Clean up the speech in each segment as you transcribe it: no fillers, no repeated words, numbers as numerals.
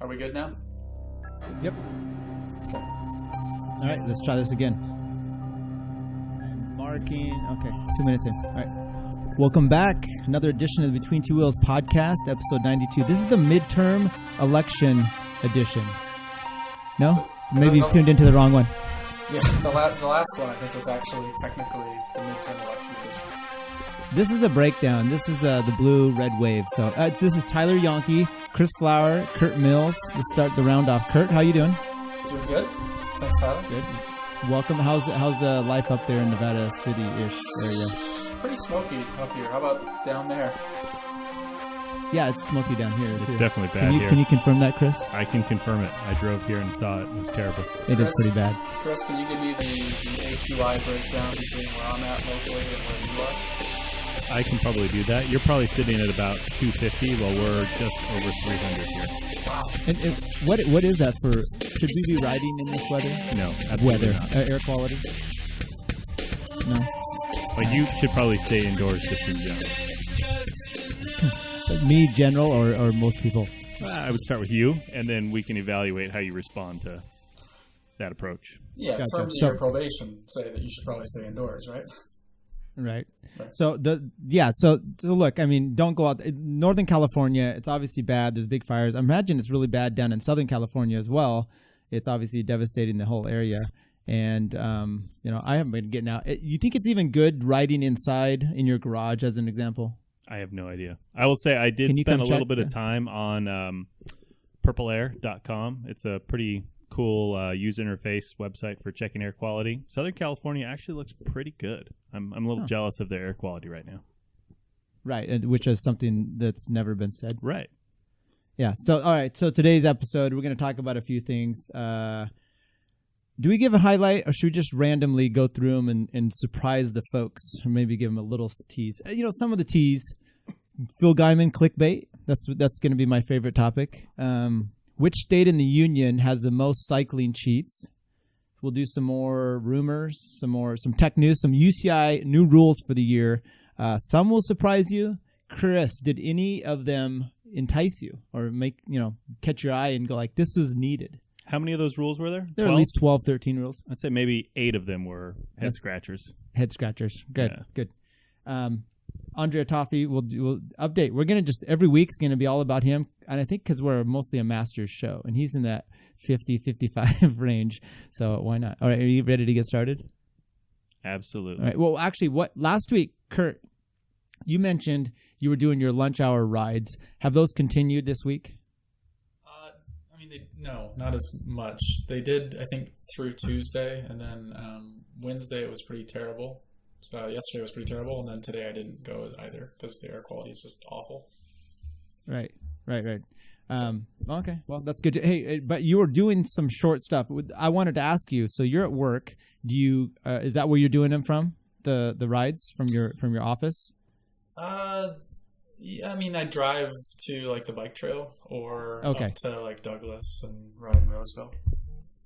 Are we good now? Yep. Okay. All right, let's try this again. Marking. Okay, 2 minutes in. All right. Welcome back. Another edition of the Between Two Wheels podcast, episode 92. This is the midterm election edition. No? Maybe you tuned into the wrong one. Yeah, the last one I think was actually technically the midterm election edition. This is the breakdown. This is the blue red wave. So this is Tyler Janke, Chris Flower, Curt Mills. Let's start the round off. Curt, how you doing? Doing good. Thanks, Tyler. Good. Welcome. How's the life up there in Nevada City-ish area? Pretty smoky up here. How about down there? Yeah, it's smoky down here. It's too. definitely bad here. Can you confirm that, Chris? I can confirm it. I drove here and saw it. It was terrible. It is pretty bad. Chris, can you give me the AQI breakdown between where I'm at locally and where you are? I can probably do that. You're probably sitting at about 250 while we're just over 300 here. Wow. And what is that for? Should we be riding in this weather? No, absolutely weather, not. Air quality? No. But you should probably stay indoors just in general. Me, general, or most people? I would start with you, and then we can evaluate how you respond to that approach. Yeah, in Gotcha. terms of your probation, say that you should probably stay indoors, right? Right. So so look, I mean, don't go out. Northern California, it's obviously bad. There's big fires. I imagine it's really bad down in Southern California as well. It's obviously devastating the whole area. And I haven't been getting out. You think it's even good riding inside in your garage, as an example? I have no idea. I will say I did spend a little bit of time on purpleair.com. It's a pretty cool user interface website for checking air quality. Southern California actually looks pretty good. I'm a little jealous of their air quality right now. Right, which is something that's never been said. Right. Yeah. So, all right. So today's episode, we're going to talk about a few things. Do we give a highlight, or should we just randomly go through them and surprise the folks, or maybe give them a little tease? Some of the tease. Phil Gaimon clickbait. That's going to be my favorite topic. Which state in the union has the most cycling cheats? We'll do some more rumors, some tech news, some UCI new rules for the year. Some will surprise you. Chris, did any of them entice you or make, catch your eye and go like, this was needed? How many of those rules were there? There are at least 12, 13 rules. I'd say maybe 8 of them were head scratchers. Head scratchers. Good, yeah. Good. Andrea Toffee will update. We're going to just, every week's going to be all about him. And I think because we're mostly a Masters show, and he's in that 50, 55 range. So why not? All right, are you ready to get started? Absolutely. All right. Well, actually, last week, Curt, you mentioned you were doing your lunch hour rides. Have those continued this week? No, not as much. They did, I think, through Tuesday, and then Wednesday it was pretty terrible. Yesterday was pretty terrible, and then today I didn't go either because the air quality is just awful. Right. Okay, well, that's good. Hey, but you were doing some short stuff. I wanted to ask you, so you're at work. Do you is that where you're doing them from? The rides from your office? Yeah, I mean, I drive to like the bike trail or up to like Douglas and ride in Roseville.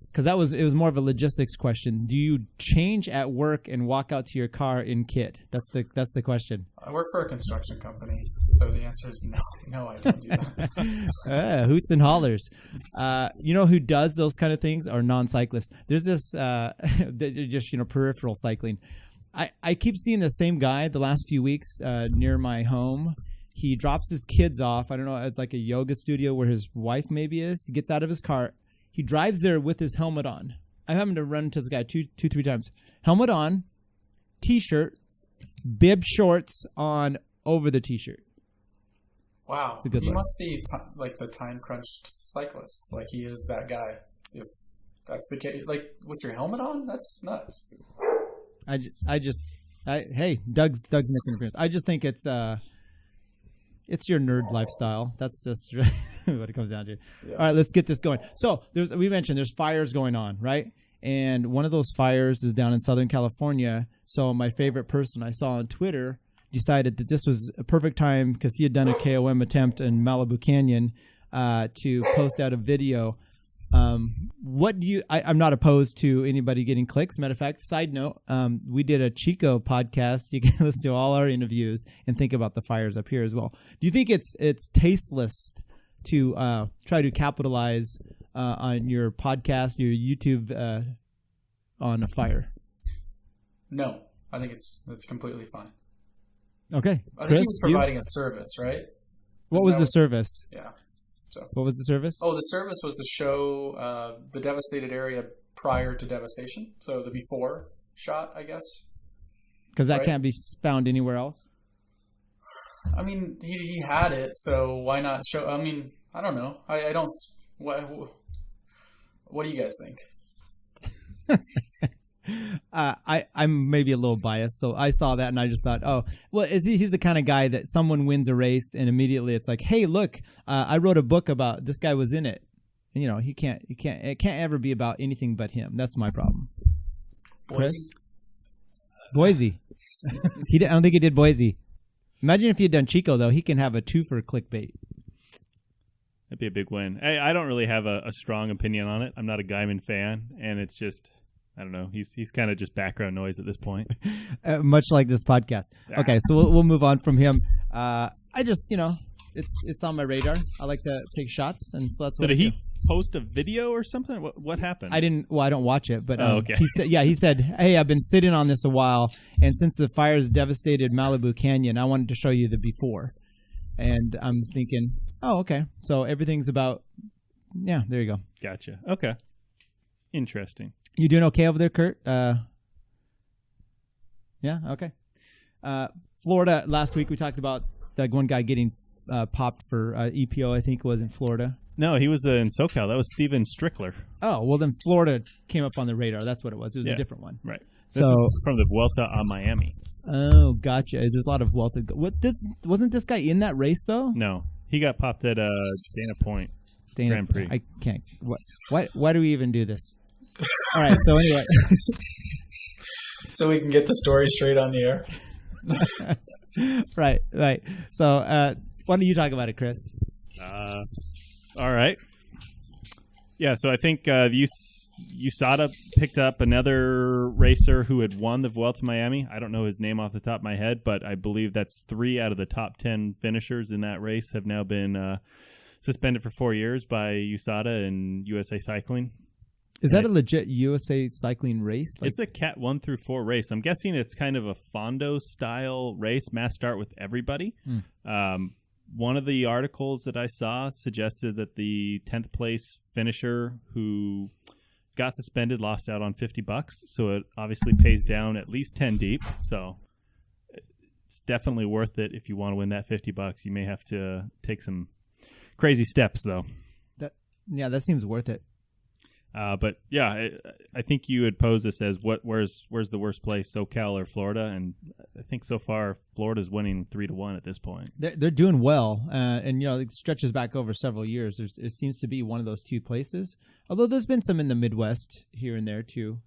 Because it was more of a logistics question. Do you change at work and walk out to your car in kit? That's the question. I work for a construction company, so the answer is no. No, I don't do that. Hoots and hollers. Who does those kind of things are non-cyclists. There's this just peripheral cycling. I keep seeing the same guy the last few weeks near my home. He drops his kids off. I don't know. It's like a yoga studio where his wife maybe is. He gets out of his car. He drives there with his helmet on. I'm having to run into this guy two, 3 times. Helmet on, T-shirt, bib shorts on over the T-shirt. Wow. It's a good he look. Must be like the time-crunched cyclist. Like he is that guy. If that's the case, like with your helmet on, that's nuts. Hey, Doug's misinterference. I just think it's your nerd lifestyle. That's just what it comes down to. Yeah. All right, let's get this going. So we mentioned there's fires going on, right? And one of those fires is down in Southern California. So my favorite person I saw on Twitter decided that this was a perfect time because he had done a KOM attempt in Malibu Canyon to post out a video. I'm not opposed to anybody getting clicks. Matter of fact, side note, we did a Chico podcast. You can listen to all our interviews and think about the fires up here as well. Do you think it's tasteless to try to capitalize on your podcast, your YouTube on a fire? No, I think it's completely fine. Okay. I think he was providing a service, right? What was the service? Yeah. So what was the service? Oh, the service was to show the devastated area prior to devastation. So the before shot, I guess. Because that can't be found anywhere else? I mean, he had it, so why not show? I mean, I don't know. I don't. What do you guys think? I'm maybe a little biased, so I saw that and I just thought, oh, well, he's the kind of guy that someone wins a race and immediately it's like, hey, look, I wrote a book about this guy was in it. And, you know, it can't ever be about anything but him. That's my problem. Boise. I don't think he did Boise. Imagine if he had done Chico, though. He can have a 2 for clickbait. That'd be a big win. I don't really have a strong opinion on it. I'm not a Gaimon fan, and it's just, I don't know. He's kind of just background noise at this point. Much like this podcast. Okay, so we'll move on from him. I just, you know, it's on my radar. I like to take shots, and so that's what. So did he post a video or something? What happened? I didn't. Well, I don't watch it, but okay. He said, hey, I've been sitting on this a while, and since the fires devastated Malibu Canyon, I wanted to show you the before. And I'm thinking, oh, okay. So everything's about, yeah, there you go. Gotcha. Okay. Interesting. You doing okay over there, Curt? Yeah, okay. Florida, last week we talked about that one guy getting popped for EPO, I think was in Florida. No, he was in SoCal. That was Steven Strickler. Oh, well then Florida came up on the radar. That's what it was. It was a different one. Right. This is from the Vuelta a Miami. Oh, gotcha. There's a lot of Vuelta. Wasn't this guy in that race, though? No. He got popped at Dana Point Grand Prix. I can't. Why do we even do this? All right, so anyway. So we can get the story straight on the air. Right. So why don't you talk about it, Chris? All right. Yeah, so I think USADA picked up another racer who had won the Vuelta Miami. I don't know his name off the top of my head, but I believe that's 3 out of the top 10 finishers in that race have now been suspended for 4 years by USADA and USA Cycling. Is that a legit USA Cycling race? It's a Cat 1 through 4 race. I'm guessing it's kind of a Fondo-style race, mass start with everybody. One of the articles that I saw suggested that the 10th place finisher who got suspended lost out on $50, so it obviously pays down at least 10 deep. So it's definitely worth it if you want to win that $50. You may have to take some crazy steps, though. That seems worth it. But yeah, I think you would pose this as where's the worst place, SoCal or Florida? And I think so far Florida's winning 3-1 at this point. They're doing well, and you know it stretches back over several years. It seems to be one of those 2 places. Although there's been some in the Midwest here and there too.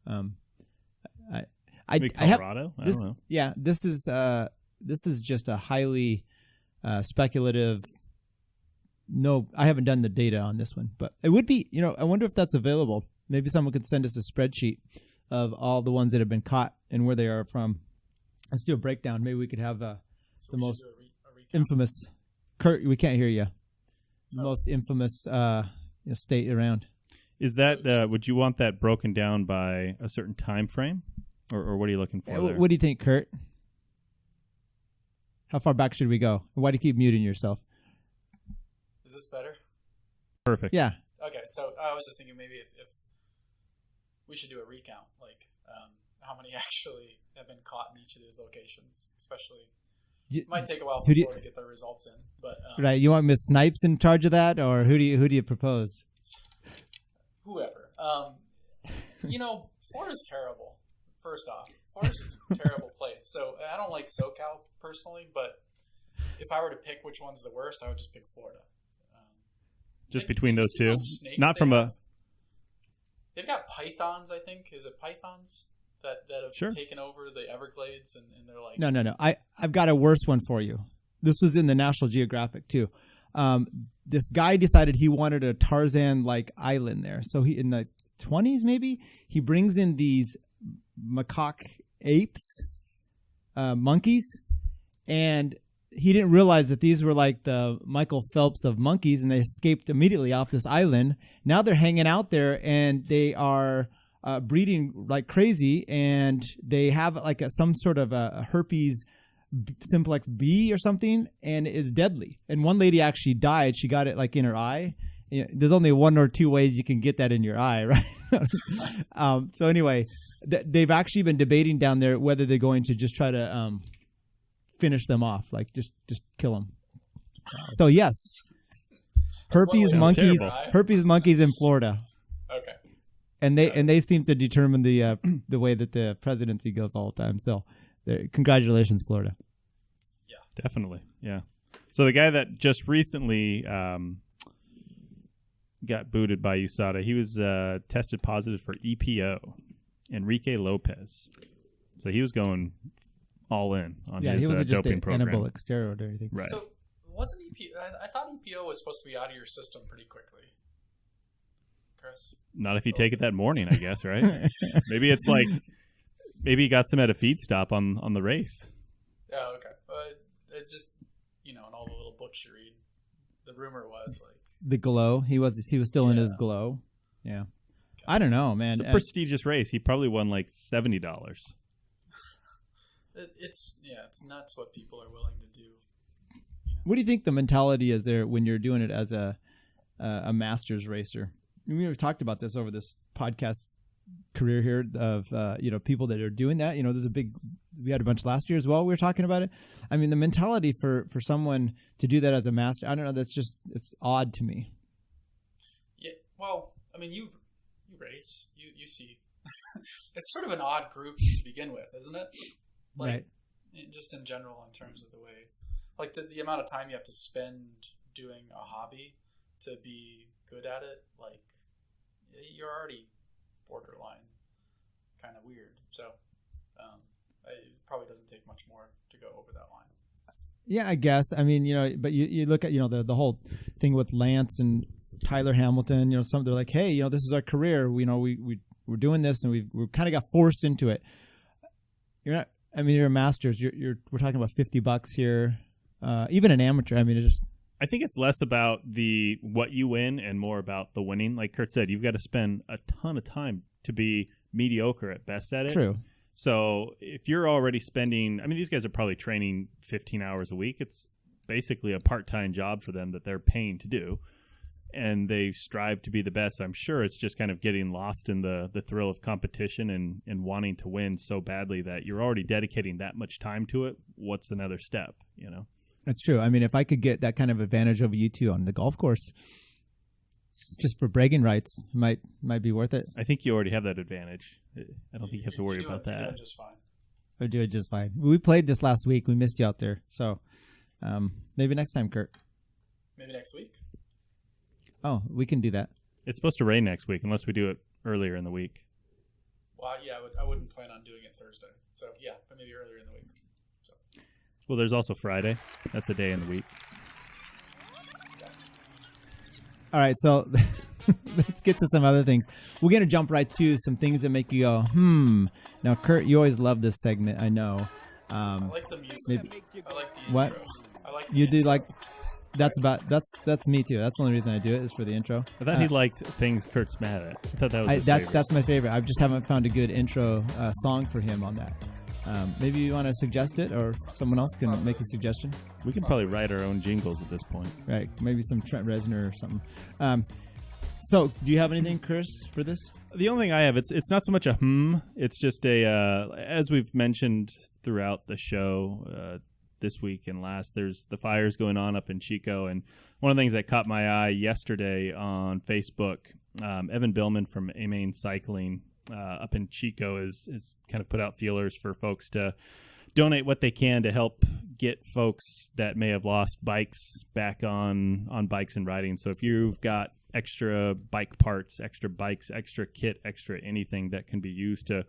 Maybe Colorado. I don't know. Yeah, this is just a highly speculative. No, I haven't done the data on this one, but it would be, you know, I wonder if that's available. Maybe someone could send us a spreadsheet of all the ones that have been caught and where they are from. Let's do a breakdown. Maybe we could have the most infamous, Curt, we can't hear you. The most infamous state around. Is that, would you want that broken down by a certain time frame? Or what are you looking for there? What do you think, Curt? How far back should we go? Why do you keep muting yourself? Is this better? Perfect. Yeah. Okay, so I was just thinking maybe if we should do a recount, like how many actually have been caught in each of these locations, especially. It might take a while for Florida to get their results in, but right. You want Miss Snipes in charge of that, or who do you propose? Whoever. You know, Florida's terrible. First off, Florida's just a terrible place. So I don't like SoCal personally, but if I were to pick which one's the worst, I would just pick Florida. Just between those two, not from a. They've got pythons, I think. Is it pythons that have taken over the Everglades, and they're like. No. I've got a worse one for you. This was in the National Geographic too. This guy decided he wanted a Tarzan-like island there, so he in the 1920s maybe he brings in these macaque apes, monkeys, and he didn't realize that these were like the Michael Phelps of monkeys, and they escaped immediately off this island. Now they're hanging out there, and they are breeding like crazy, and they have like some sort of a herpes simplex B or something, and it is deadly. And one lady actually died. She got it like in her eye. There's only one or two ways you can get that in your eye, right? So anyway, they've actually been debating down there whether they're going to just try to finish them off, like just kill them. So yes, herpes monkeys in Florida. Okay. And they seem to determine the way that the presidency goes all the time. So, congratulations, Florida. Yeah, definitely. Yeah. So the guy that just recently got booted by USADA, he was tested positive for EPO, Enrique Lopez. So he was going all in on his he wasn't just doping program. Anabolic steroid or anything. Right. So wasn't EPO? I thought EPO was supposed to be out of your system pretty quickly. Chris? Not if you take it that morning, I guess, right? Maybe it's like, maybe he got some at a feed stop on the race. Yeah, okay. It's just, in all the little books you read, the rumor was like the glow. He was still in his glow. Yeah. Okay. I don't know, man. It's a prestigious race. He probably won like $70. It's nuts what people are willing to do. What do you think the mentality is there when you're doing it as a masters racer? We've talked about this over this podcast career here of people that are doing that. There's we had a bunch last year as well. We were talking about it. I mean, the mentality for someone to do that as a master, I don't know. It's odd to me. Yeah. Well, I mean, you race, you see, it's sort of an odd group to begin with, isn't it? Like, right. Just in general, in terms of the way, like the amount of time you have to spend doing a hobby to be good at it, like you're already borderline kind of weird. So it probably doesn't take much more to go over that line. Yeah, I guess. I mean, but you look at the whole thing with Lance and Tyler Hamilton. Some they're like, hey, this is our career. We're doing this, and we kind of got forced into it. You're not. I mean, you're a masters. We're talking about $50 here. Even an amateur. I mean, I think it's less about what you win and more about the winning. Like Curt said, you've got to spend a ton of time to be mediocre at best at it. True. So if you're already spending, I mean, these guys are probably training 15 hours a week. It's basically a part-time job for them that they're paying to do. And they strive to be the best. I'm sure it's just kind of getting lost in the thrill of competition and wanting to win so badly that you're already dedicating that much time to it. What's another step, That's true. I mean, if I could get that kind of advantage over you two on the golf course, just for bragging rights, might be worth it. I think you already have that advantage. I don't think you have to worry about that. You're doing just fine. I do it just fine. We played this last week. We missed you out there. So maybe next time, Curt. Maybe next week? Oh, we can do that. It's supposed to rain next week unless we do it earlier in the week. Well, yeah, I wouldn't plan on doing it Thursday. So, yeah, but maybe earlier in the week. So. Well, there's also Friday. That's a day in the week. All right, so let's get to some other things. We're going to jump right to some things that make you go, Now, Curt, you always love this segment, I know. I like the music. I like the what? intro. I like the you intro. do like... That's me too. That's the only reason I do it is for the intro. I thought he liked things Curt's mad at. I thought that was his favorite. That's my favorite. I just haven't found a good intro song for him on that. Maybe you want to suggest it, or someone else can make a suggestion. We can probably write our own jingles at this point. Right? Maybe some Trent Reznor or something. So, do you have anything, Chris, for this? The only thing I have, it's not so much a it's just as we've mentioned throughout the show. This week and last, there's the fires going on up in Chico, and one of the things that caught my eye yesterday on Facebook, Evan Billman from Amain Cycling up in Chico is kind of put out feelers for folks to donate what they can to help get folks that may have lost bikes back on bikes and riding. So if you've got extra bike parts, extra bikes, extra kit, extra anything that can be used to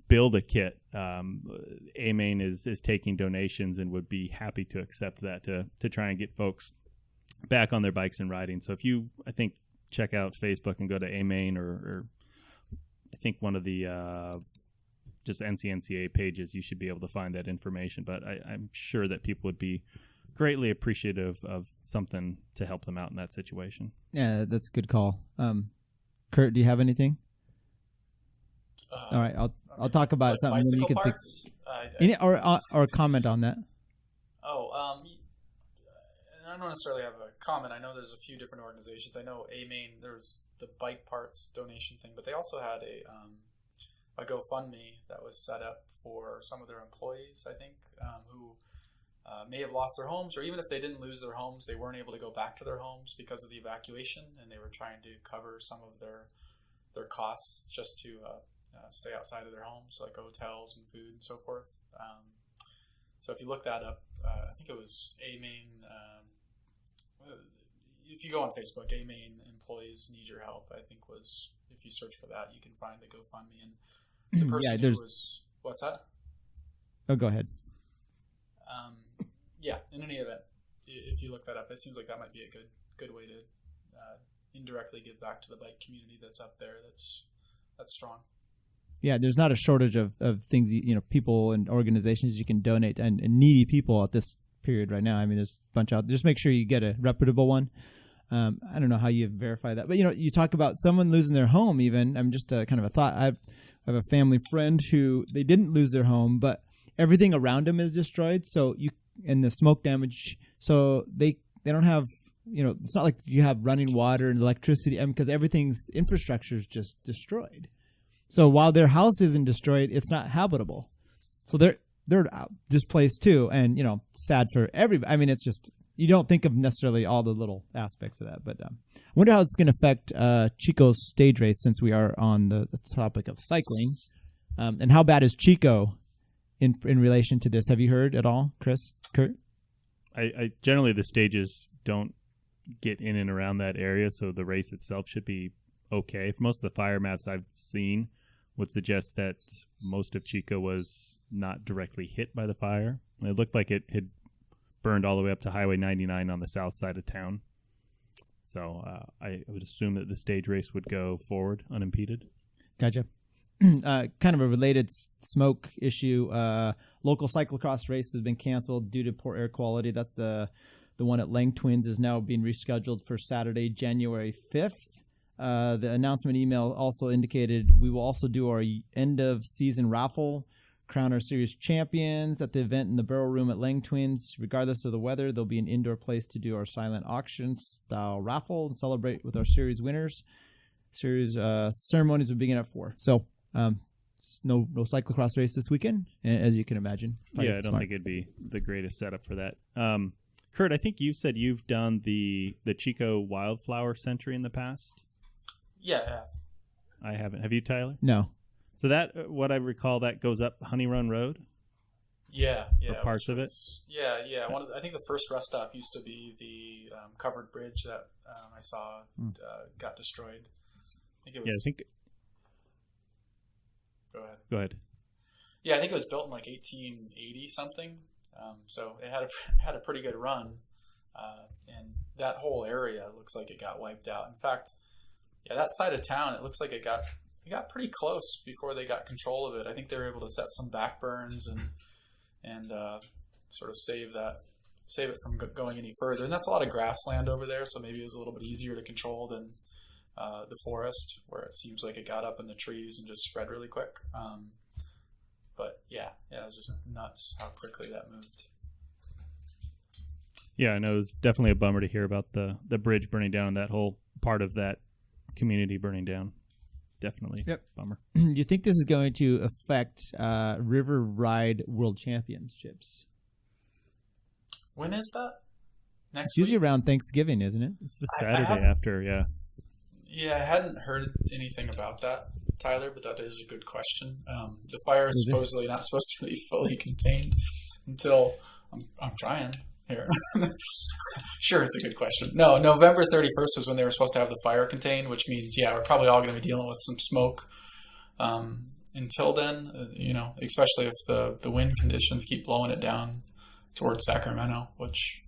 build a kit, Amain is taking donations and would be happy to accept that to try and get folks back on their bikes and riding. So if you, I think, check out Facebook and go to Amain or I think one of the just NCNCA pages, you should be able to find that information. But I'm sure that people would be greatly appreciative of something to help them out in that situation. Yeah, that's a good call. Curt, do you have anything? All right, I'll talk about like something that you can parts? think. Or comment on that. I don't necessarily have a comment. I know there's a few different organizations. I know AMain, there's the bike parts donation thing, but they also had a GoFundMe that was set up for some of their employees, I think, who may have lost their homes, or even if they didn't lose their homes, they weren't able to go back to their homes because of the evacuation, and they were trying to cover some of their costs just to stay outside of their homes, like hotels and food and so forth. So if you look that up, I think it was AMain. If you go on Facebook, AMain employees need your help, I think was, if you search for that, you can find the GoFundMe. And the person who was, what's that? Oh, go ahead. In any event, if you look that up, it seems like that might be a good way to indirectly give back to the bike community that's up there. That's strong. Yeah, there's not a shortage of things, people and organizations you can donate, and needy people at this period right now. I mean, there's a bunch out. Just make sure you get a reputable one. I don't know how you verify that, but you talk about someone losing their home. Even I'm just kind of a thought. I have a family friend who they didn't lose their home, but everything around them is destroyed. So and the smoke damage. So they don't have, it's not like you have running water and electricity, because everything's infrastructure is just destroyed. So while their house isn't destroyed, it's not habitable. So they're displaced too, and sad for everybody. I mean, it's just, you don't think of necessarily all the little aspects of that, but I wonder how it's going to affect Chico's stage race, since we are on the topic of cycling, and how bad is Chico in relation to this? Have you heard at all, Curt? I generally, the stages don't get in and around that area, so the race itself should be okay. For most of the fire maps I've seen would suggest that most of Chico was not directly hit by the fire. It looked like it had burned all the way up to Highway 99 on the south side of town. So I would assume that the stage race would go forward unimpeded. Gotcha. Kind of a related smoke issue. Local cyclocross race has been canceled due to poor air quality. That's the one at Lang Twins is now being rescheduled for Saturday, January 5th. The announcement email also indicated we will also do our end of season raffle, crown our series champions at the event in the Barrel Room at Lang Twins. Regardless of the weather, there'll be an indoor place to do our silent auction style raffle and celebrate with our series winners. Series ceremonies will begin at 4. So no cyclocross race this weekend, as you can imagine. I don't think it'd be the greatest setup for that. Curt, I think you said you've done the Chico Wildflower Century in the past. Yeah. I haven't. Have you, Tyler? No. So that, what I recall, that goes up Honey Run Road? Yeah. Or parts of it? Yeah. I think the first rest stop used to be the covered bridge that I saw got destroyed. I think it was... Go ahead. Yeah, I think it was built in like 1880 something. So it had a pretty good run. And that whole area looks like it got wiped out. In fact... Yeah, that side of town, it looks like it got pretty close before they got control of it. I think they were able to set some back burns and sort of save it from going any further. And that's a lot of grassland over there, so maybe it was a little bit easier to control than the forest, where it seems like it got up in the trees and just spread really quick. But yeah, it was just nuts how quickly that moved. Yeah, I know it was definitely a bummer to hear about the bridge burning down, that whole part of that community burning down. Definitely. Yep. Bummer. Do you think this is going to affect River Ride World Championships? When is that? Next It's usually around Thanksgiving, isn't it? It's the Saturday after, yeah. Yeah, I hadn't heard anything about that, Tyler, but that is a good question. The fire is supposedly not supposed to be fully contained until... I'm trying here. Sure, it's a good question. No, November 31st was when they were supposed to have the fire contained, which means, we're probably all going to be dealing with some smoke until then, especially if the wind conditions keep blowing it down towards Sacramento, which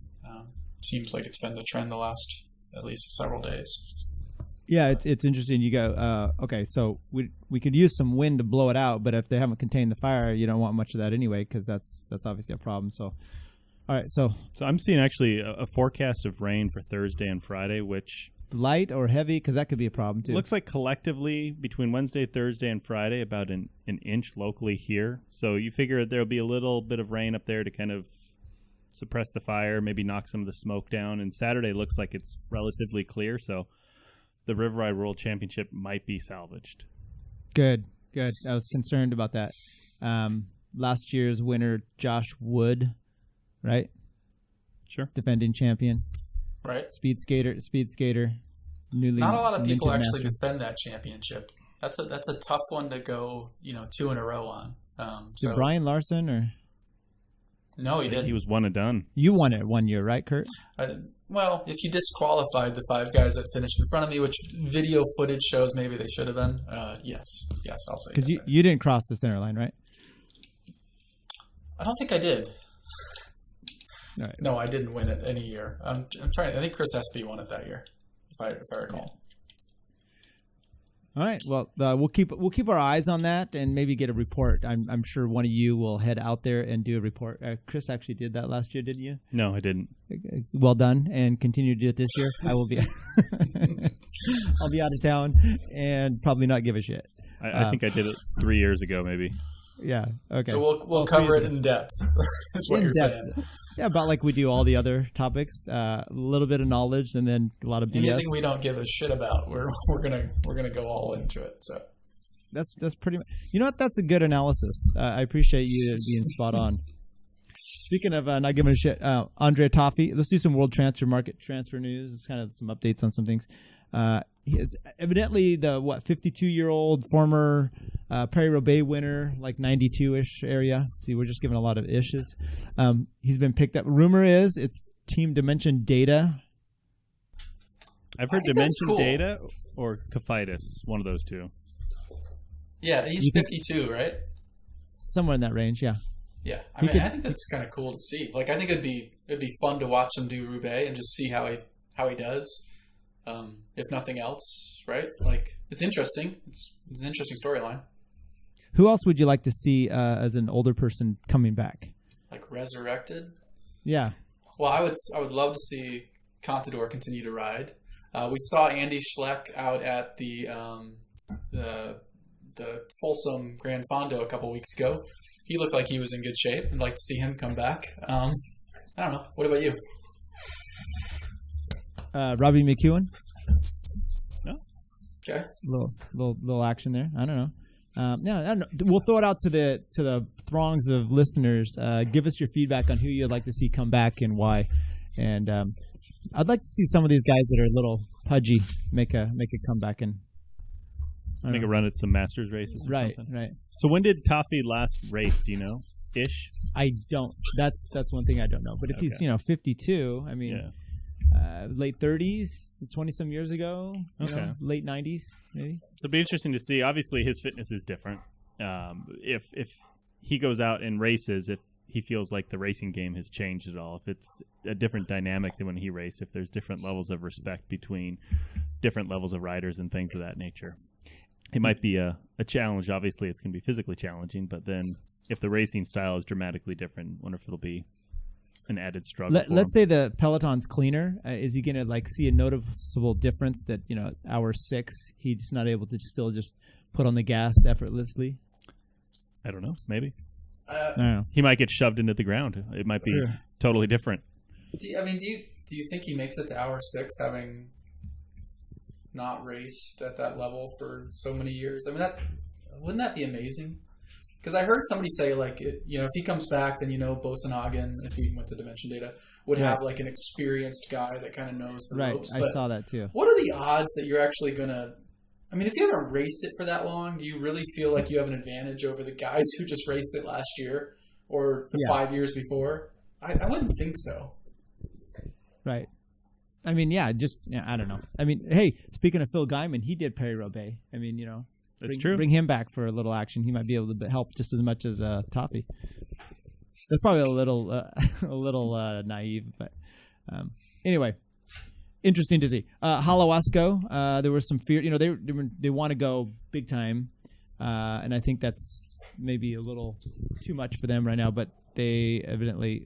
seems like it's been the trend the last at least several days. Yeah, it's interesting. You go, okay, so we could use some wind to blow it out, but if they haven't contained the fire, you don't want much of that anyway, because that's obviously a problem. So, All right, so I'm seeing actually a forecast of rain for Thursday and Friday, which light or heavy, because that could be a problem too. Looks like collectively between Wednesday, Thursday, and Friday about an inch locally here. So you figure there'll be a little bit of rain up there to kind of suppress the fire, maybe knock some of the smoke down. And Saturday looks like it's relatively clear, so the River Ride World Championship might be salvaged. Good. I was concerned about that. Last year's winner, Josh Wood, right? Sure. Defending champion. Right. Speed skater. Newly Not a lot of people actually master. defend that championship. That's a tough one to go, 2 in a row on. Did Brian Larson or? No, he didn't. He was one and done. You won it 1 year, right, Curt? Well, if you disqualified the 5 guys that finished in front of me, which video footage shows maybe they should have been, yes, I'll say. Because you didn't cross the center line, right? I don't think I did. All right. No, I didn't win it any year. I'm trying. I think Chris Espy won it that year, if I recall. All right. Well, we'll keep our eyes on that and maybe get a report. I'm sure one of you will head out there and do a report. Chris actually did that last year, didn't you? No, I didn't. It's well done, and continue to do it this year. I will be. I'll be out of town and probably not give a shit. I think I did it 3 years ago, maybe. Yeah. Okay. So we'll cover it in depth. Is what you're saying. Yeah, about like we do all the other topics. A little bit of knowledge and then a lot of BS. Anything we don't give a shit about, we're gonna go all into it. So that's pretty much. You know what? That's a good analysis. I appreciate you being spot on. Speaking of not giving a shit, Andre Toffee. Let's do some world transfer market transfer news. It's kind of some updates on some things. He is evidently the 52-year-old former Paris-Roubaix winner, like 92-ish area. See, we're just giving a lot of ishes. He's been picked up. Rumor is it's Team Dimension Data. I've heard Dimension Data or Cophitis, one of those two. Yeah, he's 52, right? Somewhere in that range, yeah. Yeah, I think that's kind of cool to see. Like, I think it'd be fun to watch him do Roubaix and just see how he does. If nothing else, right? Like, it's interesting. It's an interesting storyline. Who else would you like to see as an older person coming back? Like resurrected? Yeah. Well, I would love to see Contador continue to ride. We saw Andy Schleck out at the Folsom Grand Fondo a couple weeks ago. He looked like he was in good shape. I'd like to see him come back. I don't know. What about you? Robbie McEwen. No. Okay. Little action there. I don't know. I don't know. We'll throw it out to the throngs of listeners. Give us your feedback on who you'd like to see come back and why. And I'd like to see some of these guys that are a little pudgy make a comeback and make a run at some Masters races or something. Right. So when did Toffee last race? Do you know? Ish. I don't. That's one thing I don't know. But if he's 52, I mean. Yeah. Late 30s, 20-some years ago, late 90s, maybe. So it'd be interesting to see. Obviously, his fitness is different. If he goes out and races, if he feels like the racing game has changed at all, if it's a different dynamic than when he raced, if there's different levels of respect between different levels of riders and things of that nature, it might be a challenge. Obviously, it's going to be physically challenging, but then if the racing style is dramatically different, I wonder if it'll be an added struggle. Let's say the Peloton's cleaner. Is he going to see a noticeable difference that hour 6 he's not able to still just put on the gas effortlessly? I don't know. Maybe. I don't know. He might get shoved into the ground. It might be totally different. Do you think he makes it to hour 6 having not raced at that level for so many years? I mean, wouldn't that be amazing? Because I heard somebody say, if he comes back, then, Bosenhagen, if he went to Dimension Data, would have, an experienced guy that kind of knows the ropes. Right, I saw that, too. What are the odds that you're actually going to... I mean, if you haven't raced it for that long, do you really feel like you have an advantage over the guys who just raced it last year or 5 years before? I wouldn't think so. Right. I mean, I don't know. I mean, hey, speaking of Phil Gaimon, he did Paris-Roubaix. I mean, That's true. Bring him back for a little action. He might be able to help just as much as Toffee. That's probably a little naive, but anyway, interesting to see. Halawasko, there was some fear. They want to go big time, and I think that's maybe a little too much for them right now. But they evidently,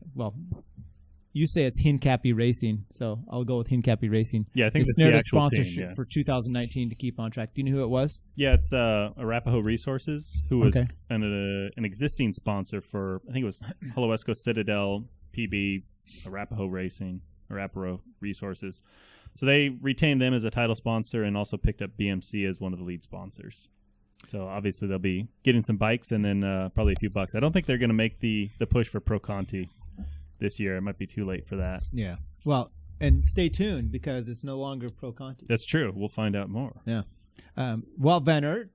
You say it's Hincapie Racing, so I'll go with Hincapie Racing. Yeah, I think it's that's the actual sponsorship team, for 2019 to keep on track. Do you know who it was? Yeah, it's Arapahoe Resources, who was an existing sponsor for, I think it was Hello West Coast Citadel, PB, Arapahoe Racing, Arapahoe Resources. So they retained them as a title sponsor and also picked up BMC as one of the lead sponsors. So obviously they'll be getting some bikes and then probably a few bucks. I don't think they're going to make the push for Pro Conti this year. It might be too late for that. Yeah. Well, and stay tuned because it's no longer Pro Conti. That's true. We'll find out more. Yeah. Well, Van Aert,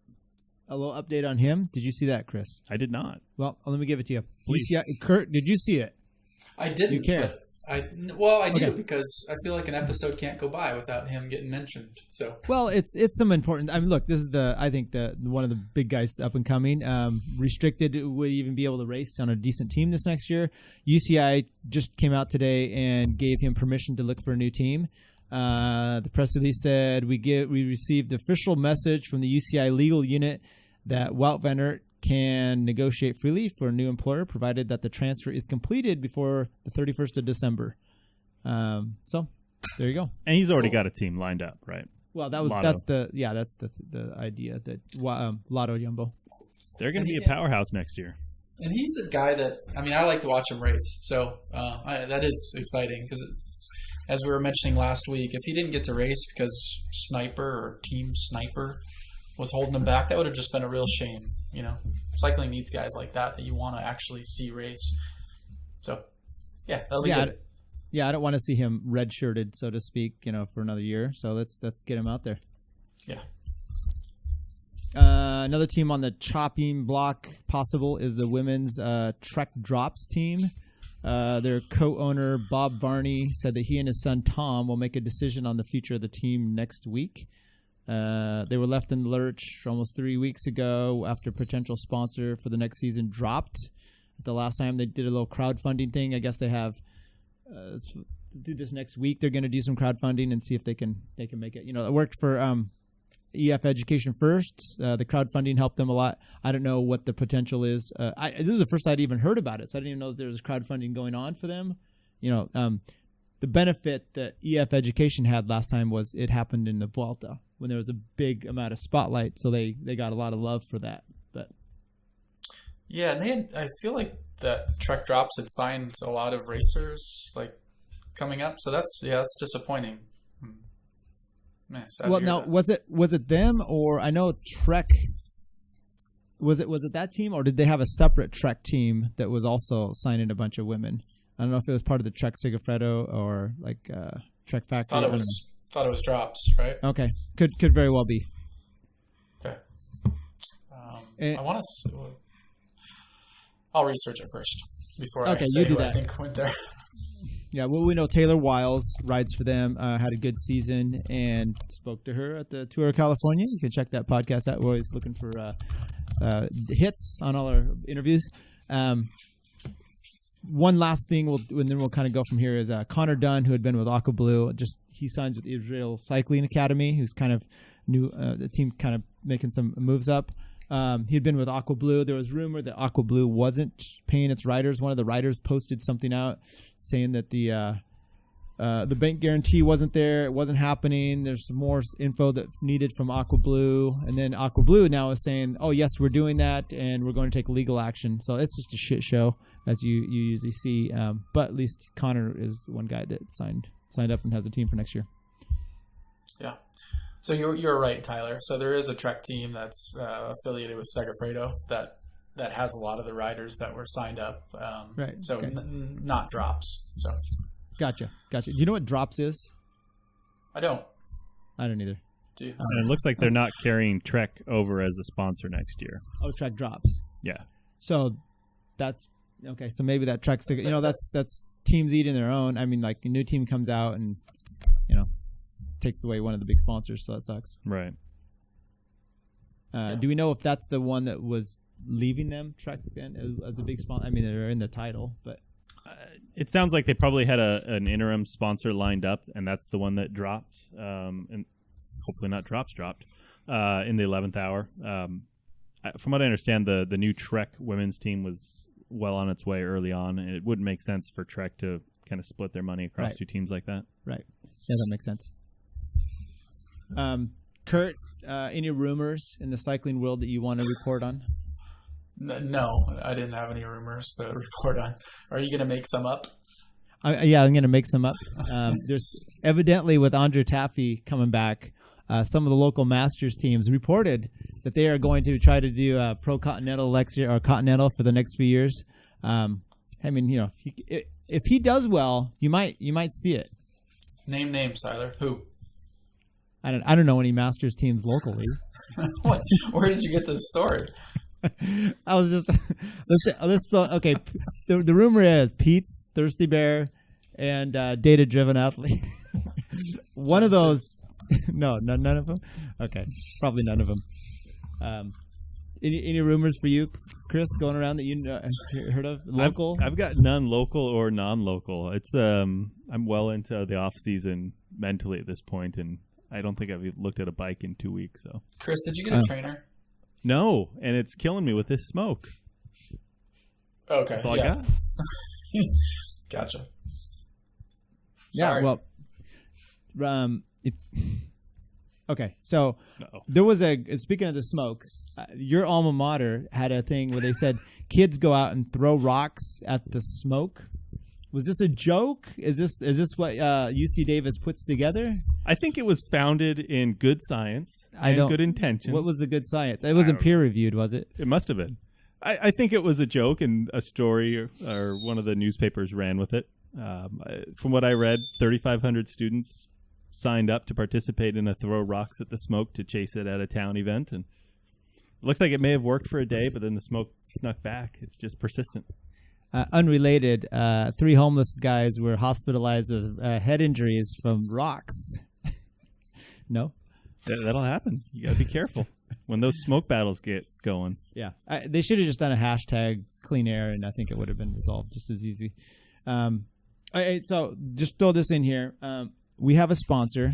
a little update on him. Did you see that, Chris? I did not. Well, let me give it to you. Please. Curt, did you see it? I didn't. Do you care? I do because I feel like an episode can't go by without him getting mentioned. So it's some important. I mean, look, this is I think one of the big guys up and coming. Restricted would even be able to race on a decent team this next year. UCI just came out today and gave him permission to look for a new team. The press release said we received the official message from the UCI legal unit that Wout van Aert can negotiate freely for a new employer, provided that the transfer is completed before the 31st of December. So there you go. And he's already got a team lined up, right? Well, that's the idea that Lotto Jumbo. They're going to be a powerhouse next year. And he's a guy that I like to watch him race. So that is exciting because as we were mentioning last week, if he didn't get to race because Sniper or Team Sniper was holding him back, that would have just been a real shame. You know, cycling needs guys like that you want to actually see race. So, yeah, that'll be good. Yeah, I don't want to see him red-shirted, so to speak, for another year. So let's get him out there. Yeah. Another team on the chopping block possible is the women's Trek Drops team. Their co-owner, Bob Varney, said that he and his son, Tom, will make a decision on the future of the team next week. They were left in the lurch almost 3 weeks ago after potential sponsor for the next season dropped. The last time they did a little crowdfunding thing, I guess they have do this next week. They're going to do some crowdfunding and see if they can make it. It worked for EF Education First. The crowdfunding helped them a lot. I don't know what the potential is. This is the first I'd even heard about it, so I didn't even know that there was crowdfunding going on for them. The benefit that EF Education had last time was it happened in the Vuelta when there was a big amount of spotlight, so they got a lot of love for that. But yeah, and I feel like that Trek Drops had signed a lot of racers coming up, so that's disappointing. Man, well, now was it them, or I know Trek was it that team, or did they have a separate Trek team that was also signing a bunch of women? I don't know if it was part of the Trek Segafredo or Trek Factory. Thought it was Drops, right? Okay, could very well be. Okay. I want to. I'll research it first before I say who I think went there. Yeah, well, we know Taylor Wiles rides for them, had a good season, and spoke to her at the Tour of California. You can check that podcast out. We're always looking for hits on all our interviews. One last thing, and then we'll kind of go from here, is Connor Dunn, who had been with Aqua Blue. He signs with Israel Cycling Academy, who's kind of new. The team kind of making some moves up. He had been with Aqua Blue. There was rumor that Aqua Blue wasn't paying its riders. One of the riders posted something out saying that the bank guarantee wasn't there. It wasn't happening. There's some more info that's needed from Aqua Blue. And then Aqua Blue now is saying, oh, yes, we're doing that, and we're going to take legal action. So it's just a shit show, as you usually see. But at least Connor is one guy that signed up and has a team for next year. Yeah. So you're right, Tyler. So there is a Trek team that's affiliated with Segafredo that has a lot of the riders that were signed up. Right. So okay. Not Drops. So. Gotcha. Do you know what Drops is? I don't either. Do you? And it looks like they're not carrying Trek over as a sponsor next year. Oh, Trek Drops. Yeah. So that's okay. So maybe that Trek, that's teams eating their own. I mean, a new team comes out and takes away one of the big sponsors, so that sucks. Right. Do we know if that's the one that was leaving them, Trek, then, as a big sponsor? I mean, they're in the title, but... it sounds like they probably had an interim sponsor lined up, and that's the one that dropped, and hopefully not dropped in the 11th hour. From what I understand, the new Trek women's team was well on its way early on, and it wouldn't make sense for Trek to kind of split their money across two teams like that. Right. Yeah, that makes sense. Curt, any rumors in the cycling world that you want to report on? No, I didn't have any rumors to report on. Are you going to make some up? Yeah, I'm going to make some up. There's evidently with Andre Taffy coming back, some of the local Masters teams reported that they are going to try to do Pro Continental next year or Continental for the next few years. I mean, if he does well, you might see it. Name names, Tyler. Who? I don't know any Masters teams locally. What? Where did you get this story? I was just okay. The rumor is Pete's, Thirsty Bear, and Data Driven Athlete. One of those. No, none of them. Okay, probably none of them. Any rumors for you, Chris, going around that you heard of local? I've got none local or non-local. It's I'm well into the off season mentally at this point, and I don't think I've looked at a bike in 2 weeks. So, Chris, did you get a trainer? No, and it's killing me with this smoke. Okay, that's all I got. Gotcha. Sorry. Yeah, well, okay, so there was speaking of the smoke, your alma mater had a thing where they said kids go out and throw rocks at the smoke. Was this a joke? Is this what UC Davis puts together? I think it was founded in good science and good intentions. What was the good science? It wasn't peer reviewed, was it? It must have been. I think it was a joke and a story, or one of the newspapers ran with it. From what I read, 3,500 students signed up to participate in a throw rocks at the smoke to chase it at a town event, and it looks like it may have worked for a day, but then the smoke snuck back. It's just persistent. Unrelated, 3 homeless guys were hospitalized with head injuries from rocks. No? That'll happen. You got to be careful when those smoke battles get going. Yeah. They should have just done a hashtag clean air, and I think it would have been resolved just as easy. So just throw this in here. We have a sponsor,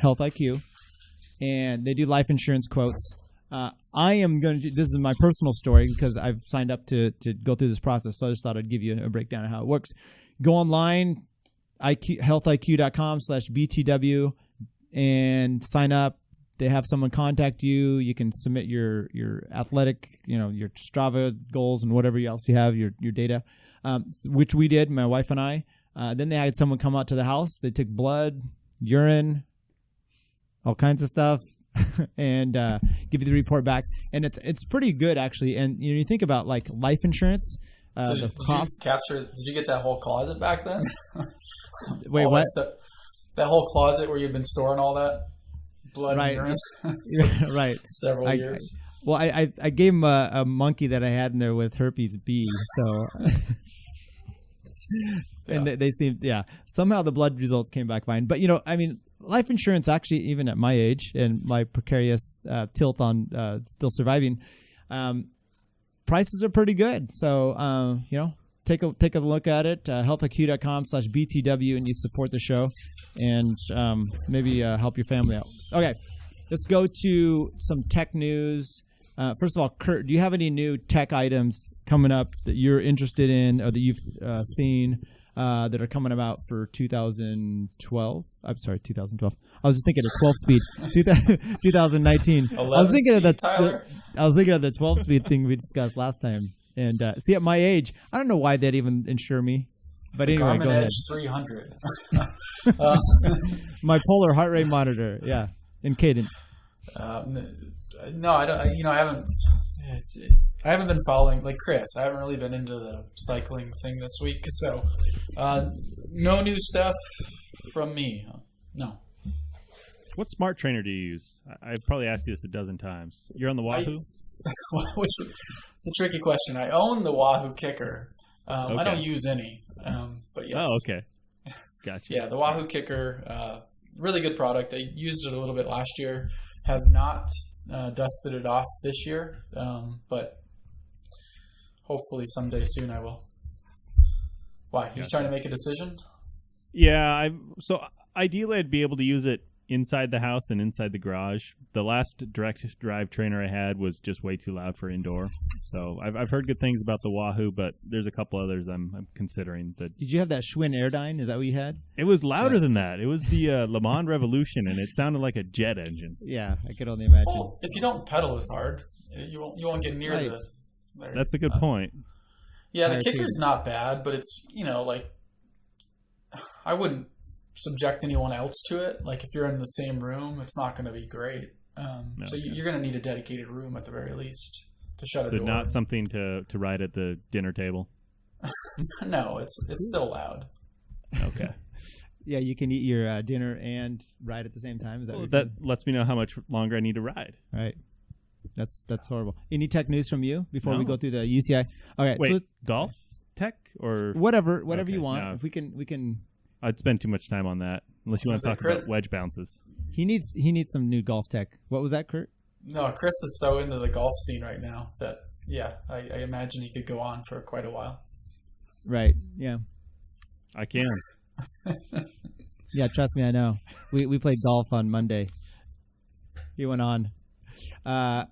Health IQ, and they do life insurance quotes. I am going to, this is my personal story because I've signed up to go through this process. So I just thought I'd give you a breakdown of how it works. Go online, healthiq.com/BTW and sign up. They have someone contact you. You can submit your athletic, your Strava goals and whatever else you have, your data, which we did, my wife and I. Then they had someone come out to the house. They took blood, urine, all kinds of stuff. And give you the report back, and it's pretty good actually. And you think about like life insurance, the cost. Did you get that whole closet back then? Wait, what? That whole closet where you've been storing all that blood and urine, right? Several years. I gave him a monkey that I had in there with herpes B, so. And they seemed, somehow the blood results came back fine. But life insurance, actually, even at my age and my precarious tilt on still surviving, prices are pretty good. So, take a look at it. healthiq.com/BTW, and you support the show and maybe help your family out. Okay, let's go to some tech news. First of all, Curt, do you have any new tech items coming up that you're interested in or that you've seen that are coming about for 2012? I'm sorry, 2012. I was just thinking of 12-speed. 2019. I was thinking of the 12-speed thing we discussed last time. And see, at my age, I don't know why they'd even insure me. But anyway, go ahead. Edge 300. My polar heart rate monitor, in cadence. No, I don't. I haven't been following like Chris. I haven't really been into the cycling thing this week, so no new stuff from me. No. What smart trainer do you use? I've probably asked you this a dozen times. You're on the Wahoo? It's a tricky question. I own the Wahoo Kicker. Okay. I don't use any, but yes. Oh, okay. Gotcha. Yeah, the Wahoo Kicker, really good product. I used it a little bit last year. Have not dusted it off this year, but hopefully someday soon I will. Why? You're trying to make a decision? Yeah. So ideally I'd be able to use it inside the house and inside the garage. The last direct drive trainer I had was just way too loud for indoor. So I've heard good things about the Wahoo, but there's a couple others I'm considering. Did you have that Schwinn Airdyne? Is that what you had? It was louder than that. It was the Le Mans Revolution, and it sounded like a jet engine. Yeah, I could only imagine. Well, if you don't pedal as hard, you won't get near the... That's a good point. Yeah, the kicker's not bad, but it's, like, I wouldn't subject anyone else to it. Like, if you're in the same room, it's not going to be great. So you're going to need a dedicated room at the very least to shut a door. So not something to ride at the dinner table? No, it's still loud. Okay. Yeah, you can eat your dinner and ride at the same time. Is that that lets me know how much longer I need to ride. Right. That's horrible. Any tech news from you before we go through the UCI? Okay. Wait, so golf tech or whatever you want. No. If we can. I'd spend too much time on that unless you want to talk about wedge bounces. He needs some new golf tech. What was that, Curt? No, Chris is so into the golf scene right now that I imagine he could go on for quite a while. Right. Yeah. I can. Yeah, trust me, I know. We played golf on Monday. He went on.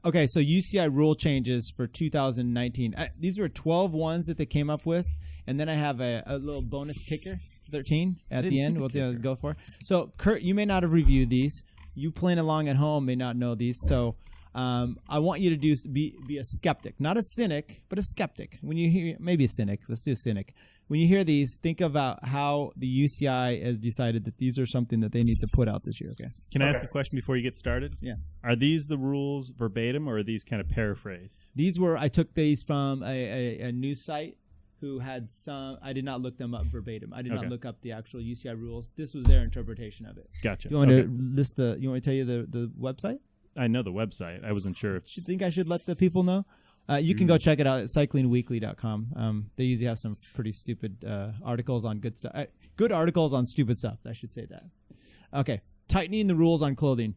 Okay, so UCI rule changes for 2019. These were 12 ones that they came up with, and then I have a little bonus kicker, 13 at the end. We'll go for. So, Curt, you may not have reviewed these. You playing along at home may not know these. So, I want you to be a skeptic, not a cynic, but a skeptic. When you hear maybe a cynic, let's do a cynic. When you hear these, think about how the UCI has decided that these are something that they need to put out this year. Okay. Can I ask a question before you get started? Yeah. Are these the rules verbatim, or are these kind of paraphrased? I took these from a news site who had some. I did not look them up verbatim. I did not look up the actual UCI rules. This was their interpretation of it. Gotcha. You want to list you want me to tell you the website? I know the website. I wasn't sure. You think I should let the people know? You can go check it out at cyclingweekly.com. They usually have some pretty stupid articles on good stuff. Good articles on stupid stuff. I should say that. Okay. Tightening the rules on clothing.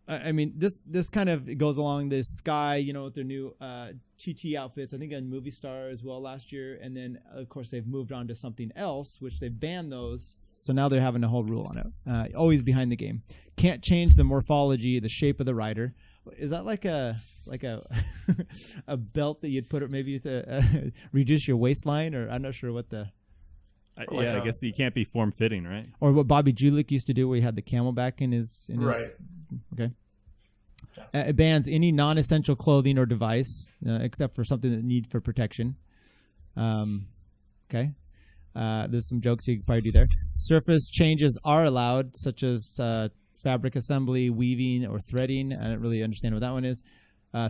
I mean, this kind of goes along this Sky, with their new TT outfits. I think on Movie Star as well last year. And then, of course, they've moved on to something else, which they banned those. So now they're having a whole rule on it. Always behind the game. Can't change the morphology, the shape of the rider. Is that like a a belt that you'd put maybe to reduce your waistline, or I'm not sure what the. I guess you can't be form fitting, right? Or what Bobby Julich used to do, where he had the camelback in his. Right. Okay. It bans any non-essential clothing or device except for something that need for protection. Okay. There's some jokes you could probably do there. Surface changes are allowed, such as fabric assembly, weaving, or threading. I don't really understand what that one is.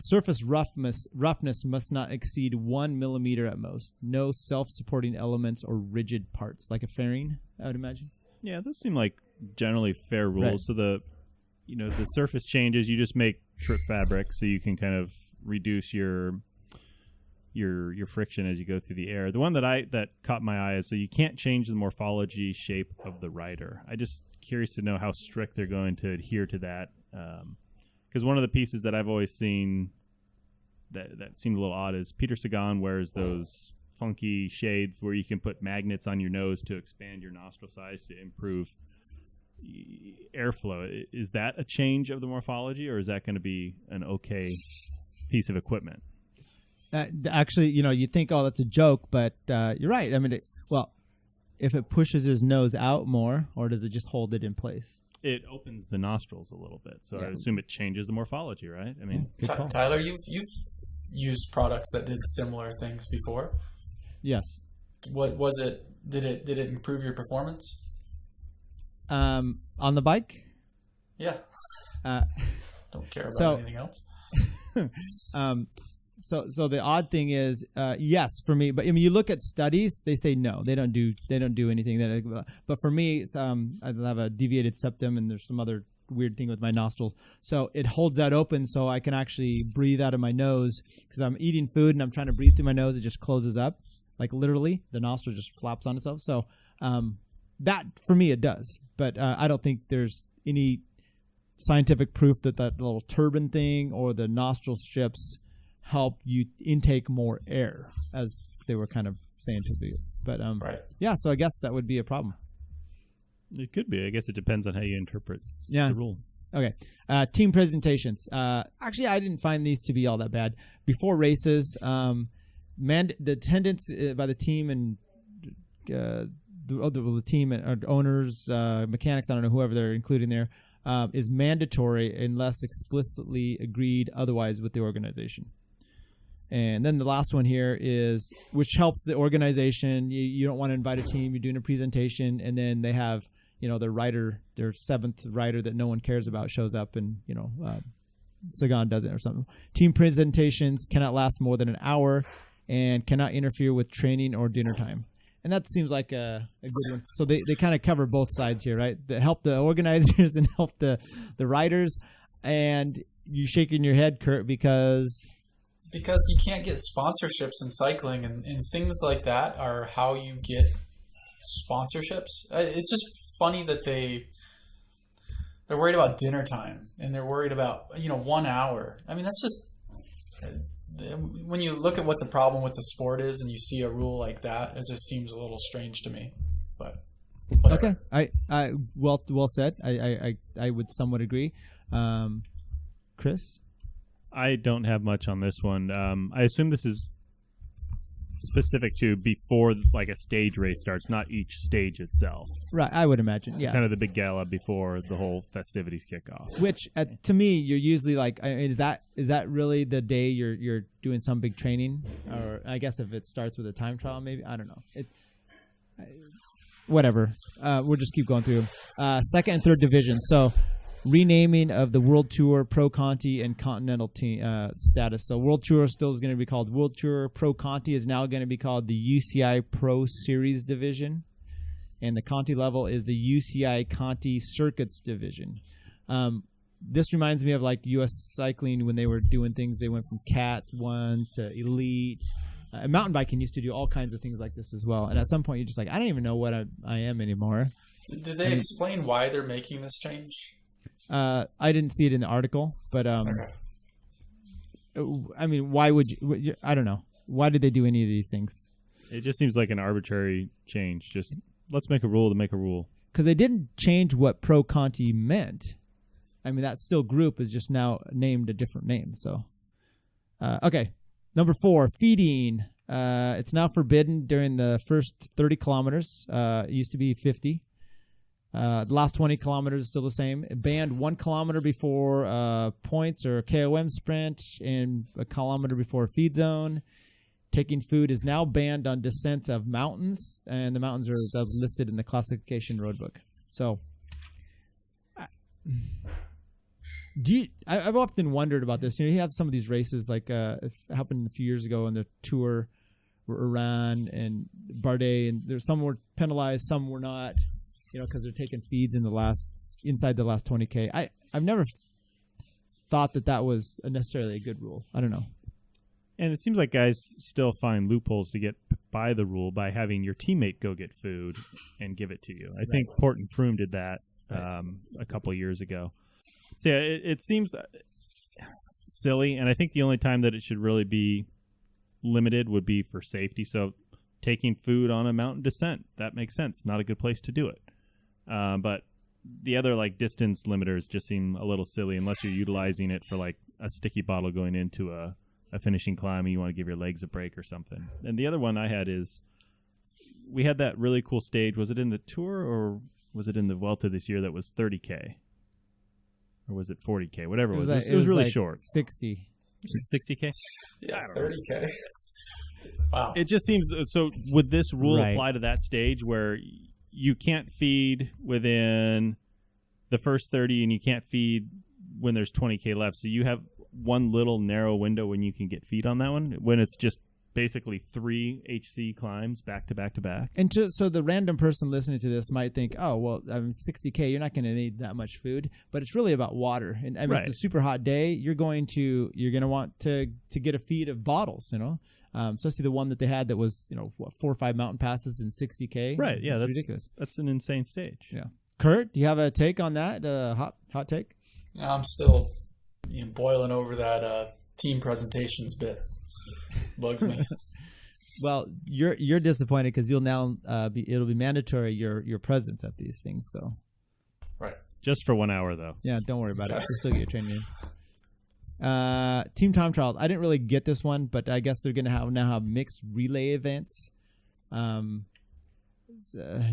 Surface roughness must not exceed 1 millimeter at most. No self-supporting elements or rigid parts, like a fairing, I would imagine. Yeah, those seem like generally fair rules. Right. So the surface changes, you just make trip fabric so you can kind of reduce your friction as you go through the air. The one that caught my eye is so you can't change the morphology shape of the rider. I just curious to know how strict they're going to adhere to that. Because one of the pieces that I've always seen that seemed a little odd is Peter Sagan wears those funky shades where you can put magnets on your nose to expand your nostril size to improve airflow. Is that a change of the morphology, or is that going to be an okay piece of equipment? Actually, you think, oh, that's a joke, but you're right. I mean, if it pushes his nose out more, or does it just hold it in place? It opens the nostrils a little bit, so I assume it changes the morphology, right? I mean, Tyler, you've used products that did similar things before. Yes. What was it? Did it improve your performance? On the bike? Yeah. Don't care about anything else. So the odd thing is, yes, for me. But I mean, you look at studies; they say no, they don't do anything. But for me, it's, I have a deviated septum, and there's some other weird thing with my nostrils. So it holds that open, so I can actually breathe out of my nose because I'm eating food and I'm trying to breathe through my nose. It just closes up, like literally, the nostril just flaps on itself. So that for me, it does. But I don't think there's any scientific proof that little turban thing or the nostril strips help you intake more air, as they were kind of saying to do. But right. Yeah, so I guess that would be a problem. It could be. I guess it depends on how you interpret the rule. Okay. Team presentations. Actually, I didn't find these to be all that bad. Before races, the attendance by the team and the team and owners, mechanics, I don't know, whoever they're including there, is mandatory unless explicitly agreed otherwise with the organization. And then the last one here is, which helps the organization. You don't want to invite a team. You're doing a presentation, and then they have, their rider, their seventh rider that no one cares about shows up, and, Sagan does it or something. Team presentations cannot last more than an hour and cannot interfere with training or dinner time. And that seems like a good one. So they kind of cover both sides here, right? They help the organizers and help the riders. And you shaking your head, Curt, because you can't get sponsorships in cycling, and things like that are how you get sponsorships. It's just funny that they're worried about dinner time, and they're worried about 1 hour. I mean, that's just when you look at what the problem with the sport is, and you see a rule like that, it just seems a little strange to me. But whatever. Okay, I well said. I would somewhat agree. Chris? I don't have much on this one. I assume this is specific to before like a stage race starts, not each stage itself. Right, I would imagine. Yeah, kind of the big gala before the whole festivities kick off. Which to me, you're usually like, is that really the day you're doing some big training? Or I guess if it starts with a time trial, maybe, I don't know. Whatever. We'll just keep going through. Second and third division. So renaming of the World Tour, Pro Conti, and Continental team status. So World Tour still is going to be called World Tour. Pro Conti is now going to be called the UCI Pro Series division. And the Conti level is the UCI Conti Circuits division. This reminds me of like U.S. cycling when they were doing things. They went from Cat 1 to Elite. Mountain biking used to do all kinds of things like this as well. And at some point, you're just like, I don't even know what I am anymore. Did they explain why they're making this change? I didn't see it in the article, but I mean, why would you? I don't know. Why did they do any of these things? It just seems like an arbitrary change. Just let's make a rule to make a rule. Because they didn't change what Pro Conti meant. I mean, that still group is just now named a different name. So, okay. Number 4, feeding. It's now forbidden during the first 30 kilometers. It used to be 50. The last 20 kilometers is still the same. It banned 1 kilometer before points or KOM sprint and a kilometer before feed zone. Taking food is now banned on descents of mountains, and the mountains are listed in the classification roadbook. So, I've often wondered about this. You have some of these races, like it happened a few years ago in the Tour, where Iran and Bardet, and there's some were penalized, some were not. Because they're taking feeds inside the last 20K. I've never thought that was necessarily a good rule. I don't know. And it seems like guys still find loopholes to get by the rule by having your teammate go get food and give it to you. I think Port and Froome did that a couple of years ago. So yeah, it seems silly, and I think the only time that it should really be limited would be for safety. So taking food on a mountain descent, that makes sense. Not a good place to do it. But the other like distance limiters just seem a little silly unless you're utilizing it for like a sticky bottle going into a finishing climb and you want to give your legs a break or something. And the other one I had is we had that really cool stage. Was it in the Tour or was it in the Vuelta this year that was 30K? Or was it 40K? Whatever it was. It was really like short. 60. 60K? Yeah, 30K. Wow. It just seems so. Would this rule apply to that stage where you can't feed within the first 30 and you can't feed when there's 20K left? So you have one little narrow window when you can get feed on that one, when it's just basically 3 HC climbs back to back to back. And so the random person listening to this might think, oh, well, 60K, you're not going to need that much food, but it's really about water. And I mean, it's a super hot day. You're going to want to get a feed of bottles, especially the one that they had that was, 4 or 5 mountain passes in 60K. Right. Yeah. That's ridiculous. That's an insane stage. Yeah. Curt, do you have a take on that? Hot take? I'm still boiling over that team presentations bit. Bugs me. Well, you're disappointed because you'll now it'll be mandatory your presence at these things. So, right, just for 1 hour though. Yeah, don't worry about it. You'll still get your training in. Team time trials. I didn't really get this one, but I guess they're gonna have mixed relay events.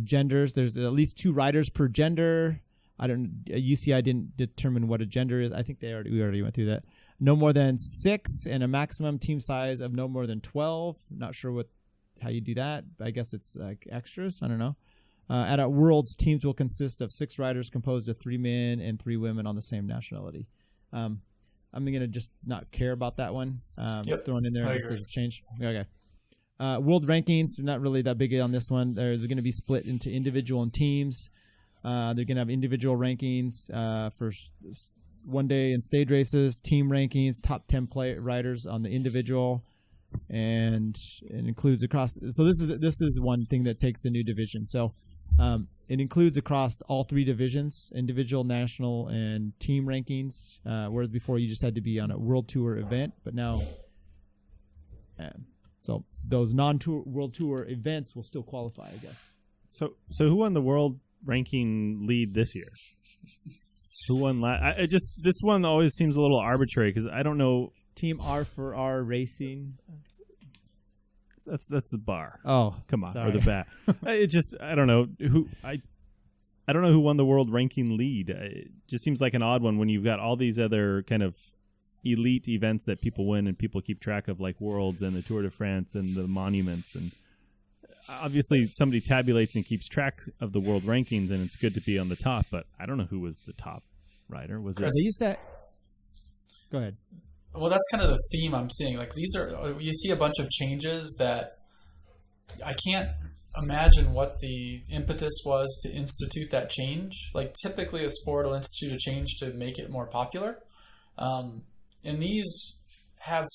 Genders. There's at least 2 riders per gender. UCI didn't determine what a gender is. I think we already went through that. No more than 6 and a maximum team size of no more than 12. Not sure how you do that. I guess it's like extras. I don't know. At Worlds, teams will consist of 6 riders composed of 3 men and 3 women on the same nationality. I'm going to just not care about that one. Just throwing in there just as a change. Okay. World rankings, not really that big on this one. They're going to be split into individual and teams. They're going to have individual rankings for one day in stage races, team rankings, top 10 riders on the individual, and it includes across. So this is one thing that takes a new division. So it includes across all 3 divisions, individual, national, and team rankings. Whereas before you just had to be on a World Tour event, but now, so those non-tour World Tour events will still qualify, I guess. So who won the world ranking lead this year? Who won last? This one always seems a little arbitrary because I don't know. Team R4R Racing. That's the bar. Oh, come on, sorry. or the bat. I don't know who I don't know who won the world ranking lead. It just seems like an odd one when you've got all these other kind of elite events that people win and people keep track of, like Worlds and the Tour de France and the Monuments, and obviously somebody tabulates and keeps track of the world rankings, and it's good to be on the top. But I don't know who was the top rider. Was it? They used to. Go ahead. Well, that's kind of the theme I'm seeing. Like you see a bunch of changes that I can't imagine what the impetus was to institute that change. Like typically a sport will institute a change to make it more popular. And these have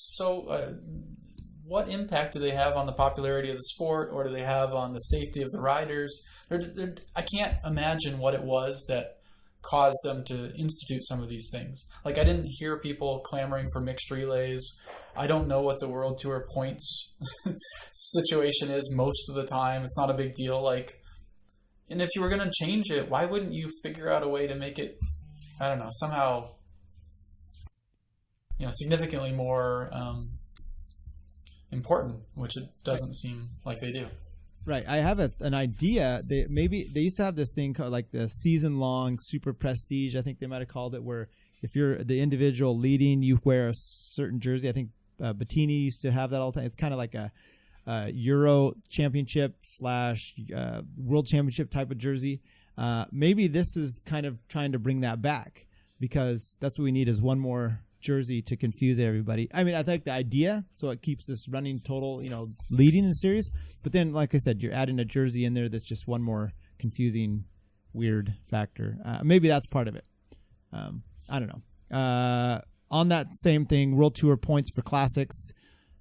what impact do they have on the popularity of the sport, or do they have on the safety of the riders? I can't imagine what it was that caused them to institute some of these things. Like I didn't hear people clamoring for mixed relays. I don't know what the World Tour points situation is most of the time. It's not a big deal. And if you were going to change it, why wouldn't you figure out a way to make it, I don't know, somehow, significantly more important, which it doesn't seem like they do. Right. I have an idea. They used to have this thing called like the season-long super prestige, I think they might have called it, where if you're the individual leading, you wear a certain jersey. I think Bettini used to have that all the time. It's kind of like a Euro championship / World Championship type of jersey. Maybe this is kind of trying to bring that back, because that's what we need is one more jersey to confuse everybody. I mean, I like the idea, so it keeps this running total, leading in the series. But then, like I said, you're adding a jersey in there that's just one more confusing, weird factor. Maybe that's part of it. I don't know. On that same thing, World Tour points for classics.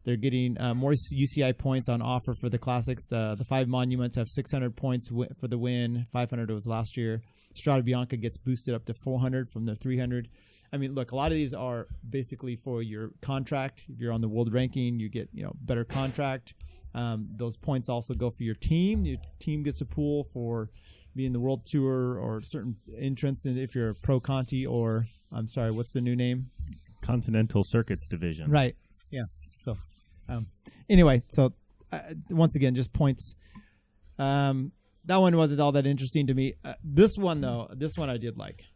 They're getting more UCI points on offer for the classics. The 5 monuments have 600 points for the win. 500 was last year. Strada Bianca gets boosted up to 400 from their 300. I mean, look, a lot of these are basically for your contract. If you're on the world ranking, you get better contract. Those points also go for your team. Your team gets a pool for being the World Tour or certain entrants. And if you're a Pro Conti or, I'm sorry, what's the new name? Continental Circuits Division. Right. Yeah. So, anyway, so once again, just points. That one wasn't all that interesting to me. This one I did like.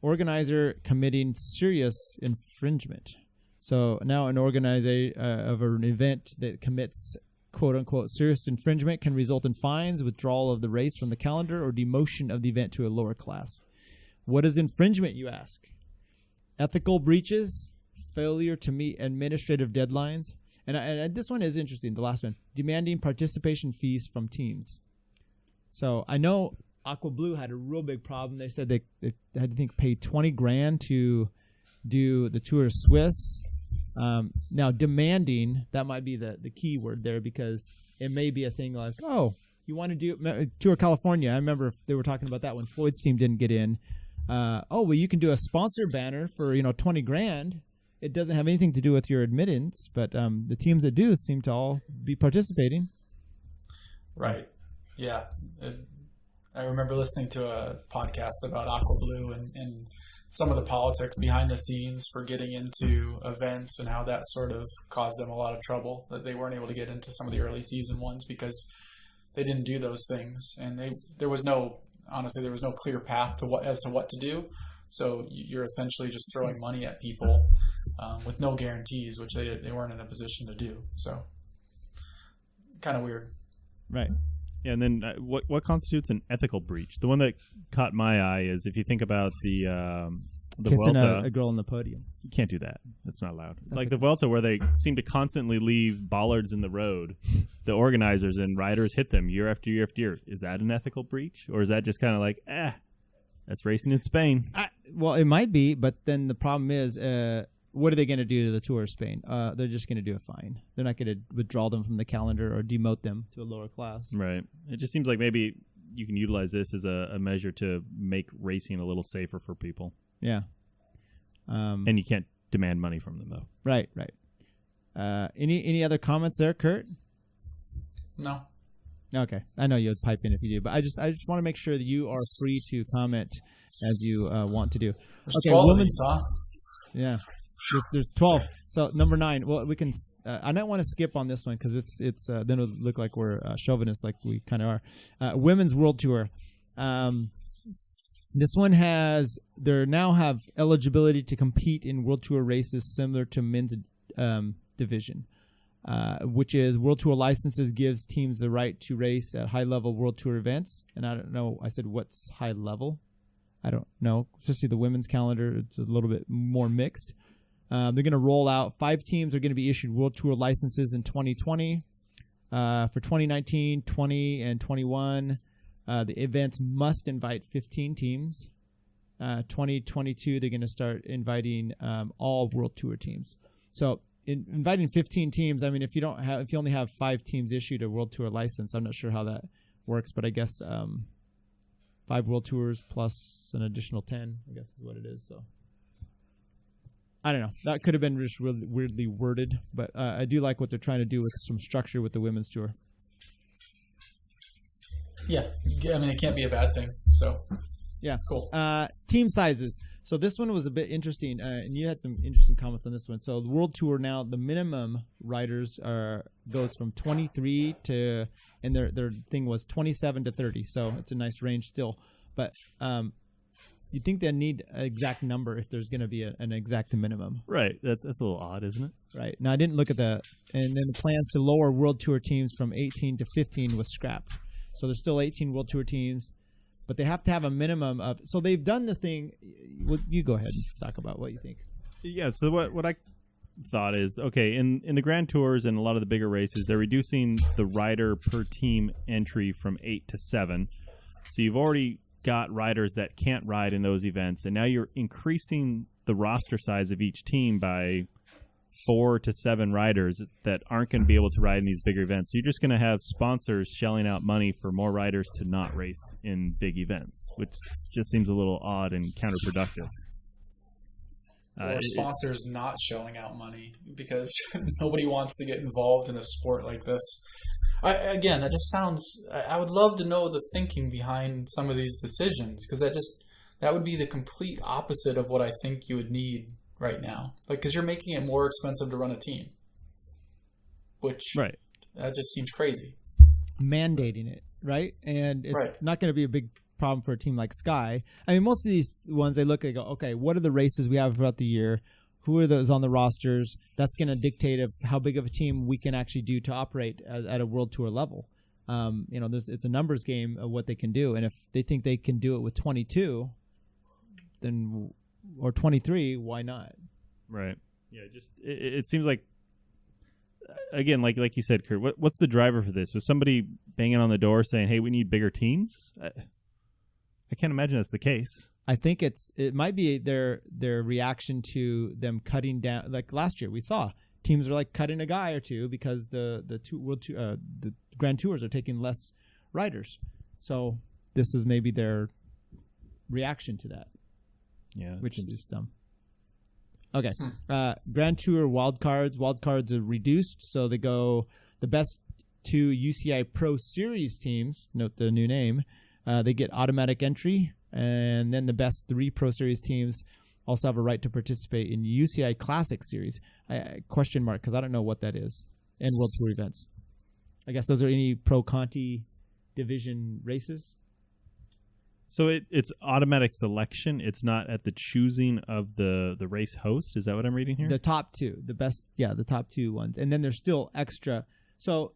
Organizer committing serious infringement. So now an organizer of an event that commits quote-unquote serious infringement can result in fines, withdrawal of the race from the calendar, or demotion of the event to a lower class. What is infringement, you ask? Ethical breaches, failure to meet administrative deadlines, and this one is interesting, the last one, demanding participation fees from teams. So I know Aqua Blue had a real big problem. They said they had to pay $20,000 to do the Tour de Suisse. Now demanding, that might be the key word there, because it may be a thing like, oh, you want to do Tour California. I remember they were talking about that when Floyd's team didn't get in. Oh, well, you can do a sponsor banner for $20,000, it doesn't have anything to do with your admittance, but the teams that do seem to all be participating. Right. Yeah. I remember listening to a podcast about Aqua Blue and some of the politics behind the scenes for getting into events and how that sort of caused them a lot of trouble, that they weren't able to get into some of the early season ones because they didn't do those things. And there was no clear path to what to do. So you're essentially just throwing money at people with no guarantees, which they weren't in a position to do. So kind of weird. Right. Yeah, and then what constitutes an ethical breach? The one that caught my eye is if you think about the kissing Vuelta, a girl on the podium. You can't do that. That's not allowed. Like the Vuelta, where they seem to constantly leave bollards in the road, the organizers and riders hit them year after year after year. Is that an ethical breach, or is that just kind of like, that's racing in Spain? Well, it might be, but then the problem is, what are they going to do to the Tour of Spain? They're just going to do a fine. They're not going to withdraw them from the calendar or demote them to a lower class. Right. It just seems like maybe you can utilize this as a measure to make racing a little safer for people. Yeah. And you can't demand money from them, though. Right. Any other comments there, Curt? No. Okay. I know you'll pipe in if you do, but I just want to make sure that you are free to comment as you want to do. There's 12 of these, huh? Yeah. There's 12. So number 9. Well, we can. I might want to skip on this one because it's then it'll look like we're chauvinists, like we kind of are. Women's World Tour. This one they now have eligibility to compete in World Tour races similar to men's division, which is World Tour licenses gives teams the right to race at high level World Tour events. And I don't know. I said what's high level? I don't know. Especially the women's calendar, it's a little bit more mixed. They're going to roll out 5 teams are going to be issued World Tour licenses in 2020. For 2019, 20, and 21, the events must invite 15 teams. 2022, they're going to start inviting all World Tour teams. So inviting 15 teams, I mean, if you only have 5 teams issued a World Tour license, I'm not sure how that works, but I guess 5 World Tours plus an additional 10, I guess is what it is. So I don't know. That could have been just really weirdly worded, but I do like what they're trying to do with some structure with the women's tour. Yeah, I mean, it can't be a bad thing. So yeah, cool. Team sizes. So this one was a bit interesting, and you had some interesting comments on this one. So the World Tour now, the minimum riders goes from 23 to, and their thing was 27 to 30. So it's a nice range still, but you think they need an exact number if there's going to be an exact minimum. Right. That's a little odd, isn't it? Right. Now, I didn't look at that. And then the plans to lower World Tour teams from 18 to 15 was scrapped. So there's still 18 World Tour teams, but they have to have a minimum of. So they've done the thing. You go ahead and talk about what you think. Yeah. So what I thought is, okay, in the Grand Tours and a lot of the bigger races, they're reducing the rider per team entry from 8 to 7. So you've already got riders that can't ride in those events, and now you're increasing the roster size of each team by 4 to 7 riders that aren't going to be able to ride in these bigger events. So you're just going to have sponsors shelling out money for more riders to not race in big events, which just seems a little odd and counterproductive. Or sponsors not shelling out money because nobody wants to get involved in a sport like this. Again, that just sounds. I would love to know the thinking behind some of these decisions, because that would be the complete opposite of what I think you would need right now. Like, because you're making it more expensive to run a team, which that just seems crazy. Mandating it, right? And it's not going to be a big problem for a team like Sky. I mean, most of these ones, they look and go, okay, what are the races we have throughout the year? Who are those on the rosters? That's going to dictate how big of a team we can actually do to operate at a World Tour level. It's a numbers game of what they can do. And if they think they can do it with 22, then or 23, why not? Right. Yeah. Just it seems like, again, like you said, Curt, what's the driver for this? Was somebody banging on the door saying, "Hey, we need bigger teams"? I can't imagine that's the case. I think it might be their reaction to them cutting down. Like last year, we saw teams are like cutting a guy or two because the Grand Tours are taking less riders. So this is maybe their reaction to that. Yeah, which is just dumb. Okay. Grand Tour wildcards. Wildcards are reduced, so they go the best 2 UCI Pro Series teams, note the new name, they get automatic entry, and then the best 3 Pro Series teams also have a right to participate in UCI Classic Series. Question mark, because I don't know what that is, and World Tour events. I guess those are any Pro Conti division races. So it's automatic selection. It's not at the choosing of the race host. Is that what I'm reading here? The top 2, the best, the top 2 ones. And then there's still extra. So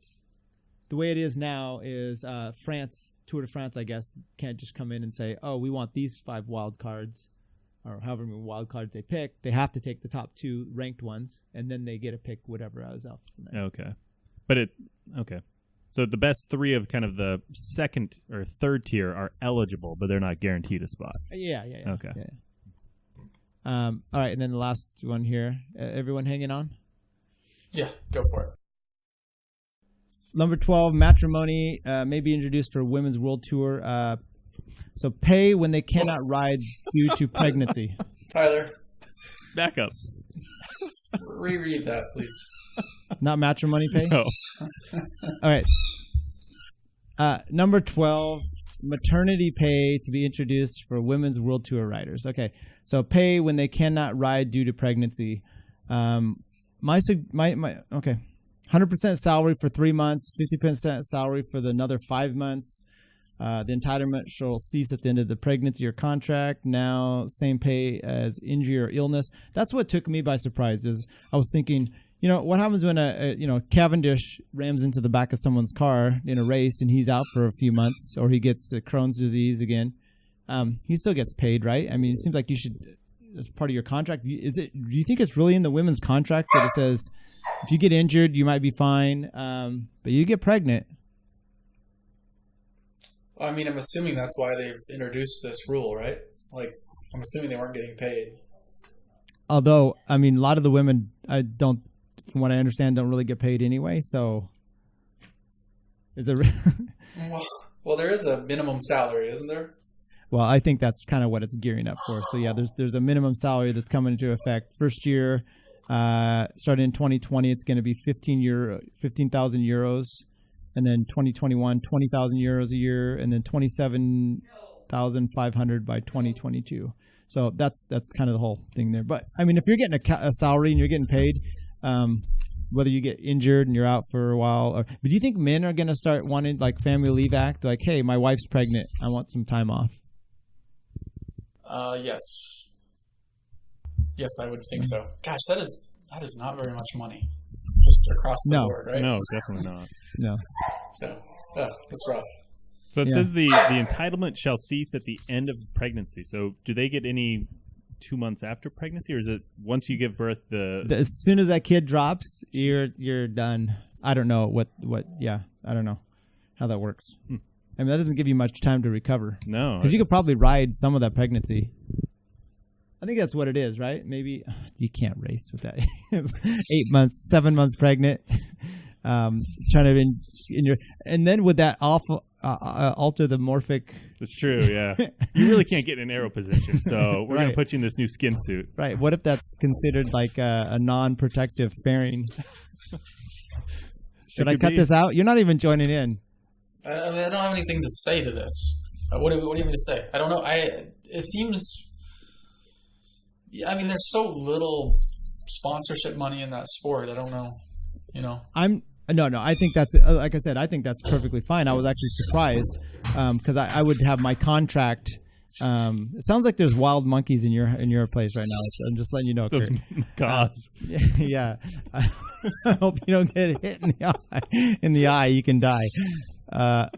the way it is now is France, Tour de France, I guess, can't just come in and say, oh, we want these 5 wild cards, or however many wild cards they pick. They have to take the top 2 ranked ones, and then they get to pick whatever I was out from there. Okay. Okay. So the best 3 of kind of the second or third tier are eligible, but they're not guaranteed a spot. Yeah. Okay. Yeah. All right, and then the last one here. Everyone hanging on? Yeah, go for it. Number 12, matrimony may be introduced for Women's World Tour. So pay when they cannot ride due to pregnancy. Tyler. Back up. Reread that, please. Not matrimony pay? No. All right. Number 12, maternity pay to be introduced for Women's World Tour riders. Okay. So pay when they cannot ride due to pregnancy. Okay. 100% salary for 3 months, 50% salary for the another 5 months. The entitlement shall cease at the end of the pregnancy or contract. Now, same pay as injury or illness. That's what took me by surprise. Is I was thinking, what happens when Cavendish rams into the back of someone's car in a race and he's out for a few months, or he gets Crohn's disease again? He still gets paid, right? I mean, it seems like you should, as part of your contract. Do you think it's really in the women's contracts that it says if you get injured, you might be fine, but you get pregnant? I mean, I'm assuming that's why they've introduced this rule, right? Like, I'm assuming they weren't getting paid. Although, I mean, a lot of the women, from what I understand, don't really get paid anyway. So, is it? Well, there is a minimum salary, isn't there? Well, I think that's kind of what it's gearing up for. So, yeah, there's a minimum salary that's coming into effect. First year, starting in 2020, it's going to be 15,000 euros. And then 2021, 20,000 euros a year, and then 27,500 by 2022. So that's kind of the whole thing there. But I mean, if you're getting a salary and you're getting paid, whether you get injured and you're out for a while, but do you think men are going to start wanting like Family Leave Act, like, hey, my wife's pregnant, I want some time off? Yes. Yes, I would think so. Gosh, that is not very much money, just across the board, right? No, definitely not. No. So, that's rough. So it says the entitlement shall cease at the end of pregnancy. So do they get any 2 months after pregnancy, or is it once you give birth as soon as that kid drops, you're done? I don't know what I don't know how that works. I mean, that doesn't give you much time to recover. No. Because you could probably ride some of that pregnancy. I think that's what it is, right? Maybe you can't race with that. 7 months pregnant. Trying to and then would that alter the morphic? That's true. Yeah, you really can't get in an aero position, so we're gonna put you in this new skin suit. Right. What if that's considered like a non-protective fairing? Should I cut this out? You're not even joining in. I don't have anything to say to this. What do you mean to say? I don't know. It seems. I mean, there's so little sponsorship money in that sport. I don't know. No. I think that's, like I said, I think that's perfectly fine. I was actually surprised because I would have my contract. It sounds like there's wild monkeys in your place right now. So I'm just letting you know, Curt. Cause. Yeah. I hope you don't get hit in the eye. You can die. I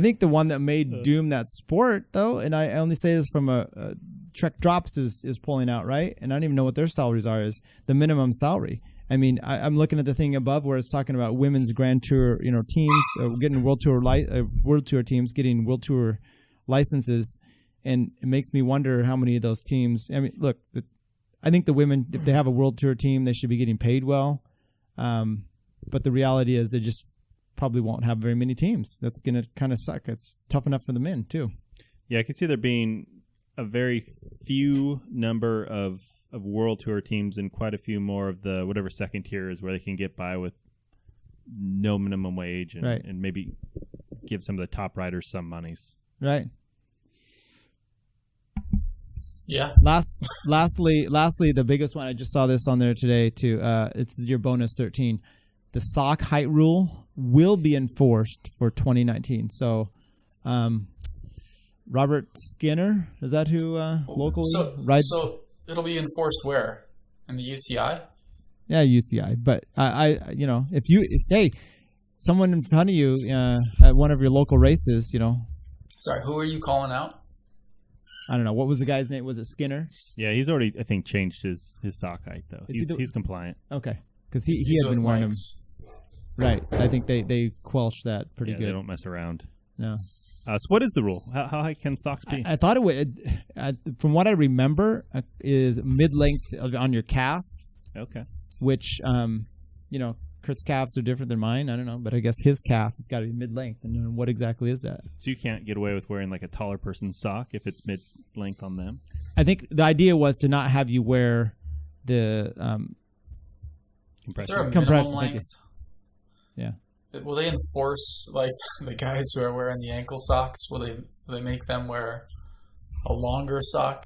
think the one that made doom that sport, though, and I only say this from a Trek Drops is pulling out, right? And I don't even know what their salaries are, is the minimum salary. I mean, I'm looking at the thing above where it's talking about women's Grand Tour, teams getting World Tour teams getting World Tour licenses, and it makes me wonder how many of those teams. I mean, look, I think the women, if they have a World Tour team, they should be getting paid well. But the reality is, they just probably won't have very many teams. That's going to kind of suck. It's tough enough for the men too. Yeah, I can see there being a very few number of World Tour teams and quite a few more of the whatever second tier is where they can get by with no minimum wage and maybe give some of the top riders some monies. Right. Yeah. Lastly, the biggest one, I just saw this on there today too. It's your bonus 13. The sock height rule will be enforced for 2019. So, Robert Skinner, is that who locally rides? So it'll be enforced where? In the UCI? Yeah, UCI. But if someone in front of you at one of your local races, Sorry, who are you calling out? I don't know. What was the guy's name? Was it Skinner? Yeah, he's already, I think, changed his sock height, though. He's compliant. Okay. Because he had been wearing them. Right. I think they quelched that pretty good. They don't mess around. No. So what is the rule? How high can socks be? I thought it would, from what I remember, is mid-length on your calf. Okay. Which, Kurt's calves are different than mine. I don't know. But I guess his calf, it's got to be mid-length. And what exactly is that? So you can't get away with wearing like a taller person's sock if it's mid-length on them? I think the idea was to not have you wear the Is there a minimum length? Yeah. Will they enforce like the guys who are wearing the ankle socks? Will they make them wear a longer sock?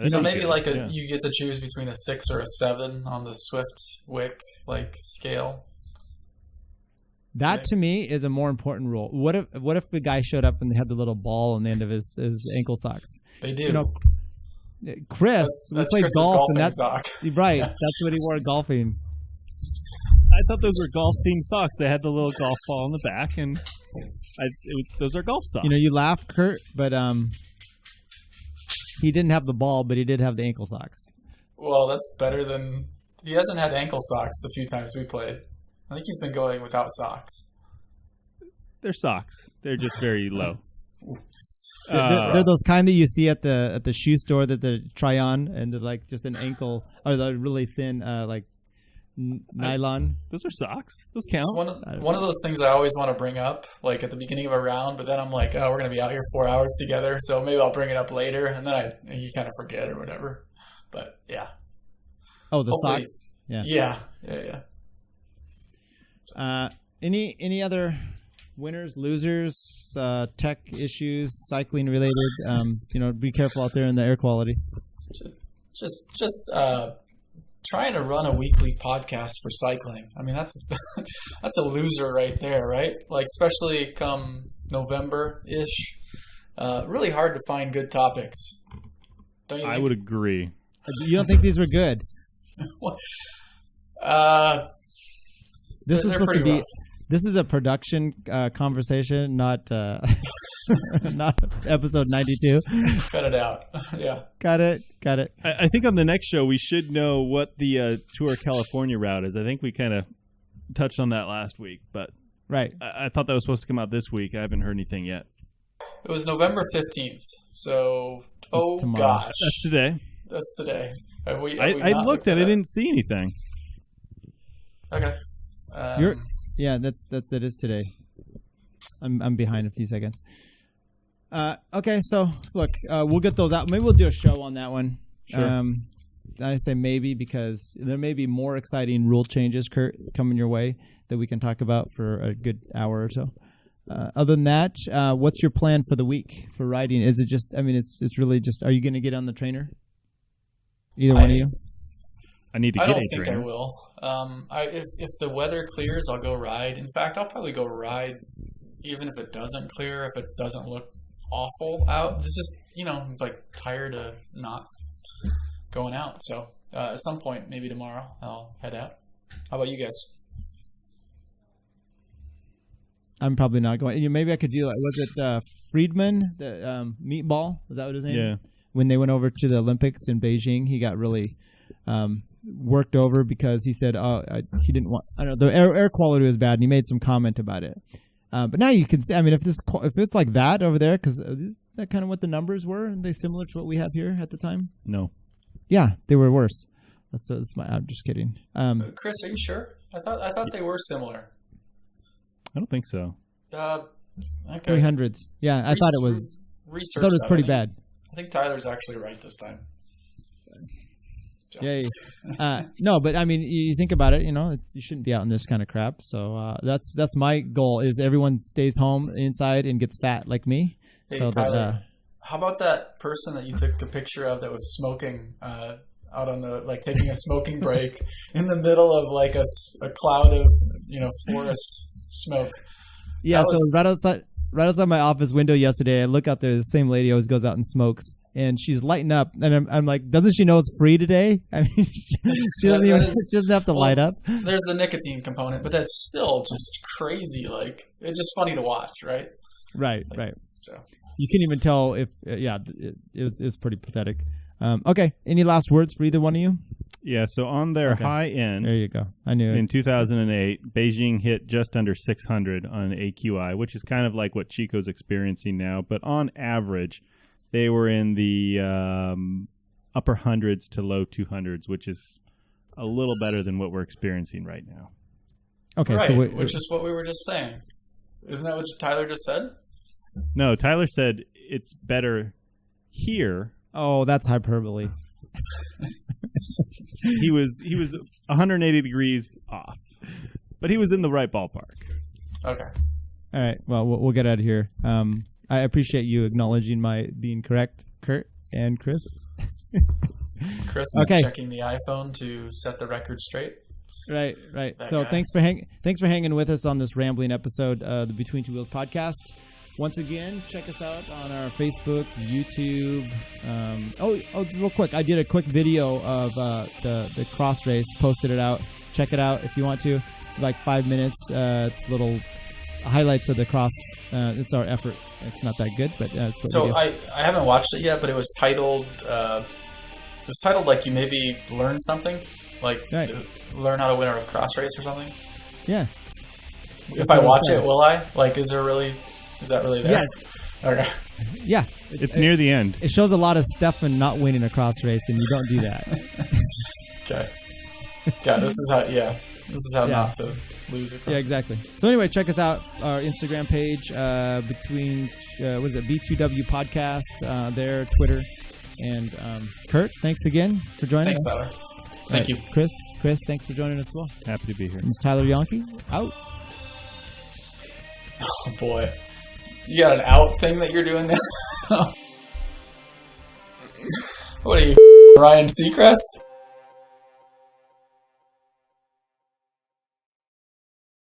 So maybe you get to choose between a 6 or a 7 on the Swift Wick scale. That to me is a more important rule. What if the guy showed up and they had the little ball on the end of his ankle socks? They do. Chris, we played golf, and that's sock. Right. That's what he wore golfing. I thought those were golf themed socks. They had the little golf ball on the back, and those are golf socks. You laugh, Curt, but he didn't have the ball, but he did have the ankle socks. Well, that's better than he hasn't had ankle socks the few times we played. I think he's been going without socks. They're socks. They're just very low. They're those kind that you see at the shoe store that they try on, and they're like just an ankle or the really thin nylon. Those are socks. Those count. It's one of those things I always want to bring up, like at the beginning of a round, but then I'm like, oh, we're going to be out here 4 hours together, so maybe I'll bring it up later, and then you kind of forget or whatever. But yeah. Oh, hopefully, socks. Yeah. Any other winners, losers, tech issues, cycling related? Be careful out there in the air quality. Just trying to run a weekly podcast for cycling. I mean, that's a loser right there, right? Like, especially come November-ish. Really hard to find good topics. Don't you think? I would agree. You don't think these were good? This is supposed to be. Rough. This is a production conversation, not not episode 92. Cut it out. Yeah. Got it. I think on the next show we should know what the Tour California route is. I think we kind of touched on that last week, but right. I thought that was supposed to come out this week. I haven't heard anything yet. It was November 15th. So, gosh. That's today. That's today. I looked at it. I didn't see anything. Okay. That is today. I'm behind a few seconds. Okay, so look, we'll get those out. Maybe we'll do a show on that one. Sure. I say maybe because there may be more exciting rule changes, Curt, coming your way that we can talk about for a good hour or so. Other than that, what's your plan for the week for riding? Is it just? I mean, it's really just. Are you going to get on the trainer? Either one of you? I need to get a trainer. I don't think I will. If the weather clears, I'll go ride. In fact, I'll probably go ride even if it doesn't clear, if it doesn't look awful out. This is, I'm tired of not going out. So at some point, maybe tomorrow, I'll head out. How about you guys? I'm probably not going. Maybe I could do was it Friedman, the meatball? Was that what his name? Yeah. When they went over to the Olympics in Beijing, he got really worked over because he said, he didn't want. I don't know. The air quality was bad, and he made some comment about it. But now you can see. I mean, if it's like that over there, because is that kind of what the numbers were? Are they similar to what we have here at the time? No. Yeah, they were worse. That's my. I'm just kidding. Chris, are you sure? I thought they were similar. I don't think so. Okay. 300s. Yeah, I thought it was. Research. I thought it was pretty bad. I I think Tyler's actually right this time. So. Yay. No, but I mean, you think about it, you shouldn't be out in this kind of crap. So that's my goal is everyone stays home inside and gets fat like me. Hey, so Tyler, how about that person that you took a picture of that was smoking out on taking a smoking break in the middle of like a cloud of, forest smoke? Yeah. So right outside my office window yesterday, I look out there, the same lady always goes out and smokes. And she's lighting up, and I'm like, doesn't she know it's free today? I mean, she doesn't have to light up. There's the nicotine component, but that's still just crazy. Like, it's just funny to watch, right? Right. So you can't even tell if, it was pretty pathetic. Okay, any last words for either one of you? Yeah, so on their high end, there you go. I knew it. In 2008, Beijing hit just under 600 on AQI, which is kind of like what Chico's experiencing now. But on average, they were in the upper hundreds to low 200s, which is a little better than what we're experiencing right now. Okay, right, so which is what we were just saying. Isn't that what Tyler just said? No, Tyler said it's better here. Oh, that's hyperbole. He was 180 degrees off, but he was in the right ballpark. Okay. All right. Well, we'll get out of here. I appreciate you acknowledging my being correct, Curt and Chris. Chris is checking the iPhone to set the record straight. Right. So thanks for hanging with us on this rambling episode of the Between Two Wheels podcast. Once again, check us out on our Facebook, YouTube. Real quick, I did a quick video of the cross race. Posted it out. Check it out if you want to. It's like 5 minutes. It's little highlights of the cross. It's our effort. It's not that good, but it's what we do. I haven't watched it yet, but it was titled. Like you maybe learn something, like learn how to win a cross race or something. Yeah. If I watch it, will I? Like, is that really there? Yeah. Okay. Yeah. It's near the end. It shows a lot of Stefan not winning a cross race, and you don't do that. Okay. Yeah, this is how not to lose a cross race. Yeah, exactly. So anyway, check us out. Our Instagram page, B2W Podcast, there, Twitter. And Curt, thanks again for joining us. Thanks, Tyler. Thank you. Chris, thanks for joining us as well. Happy to be here. This is Tyler Janke, out. Oh, boy. You got an out thing that you're doing now? What are you, Ryan Seacrest?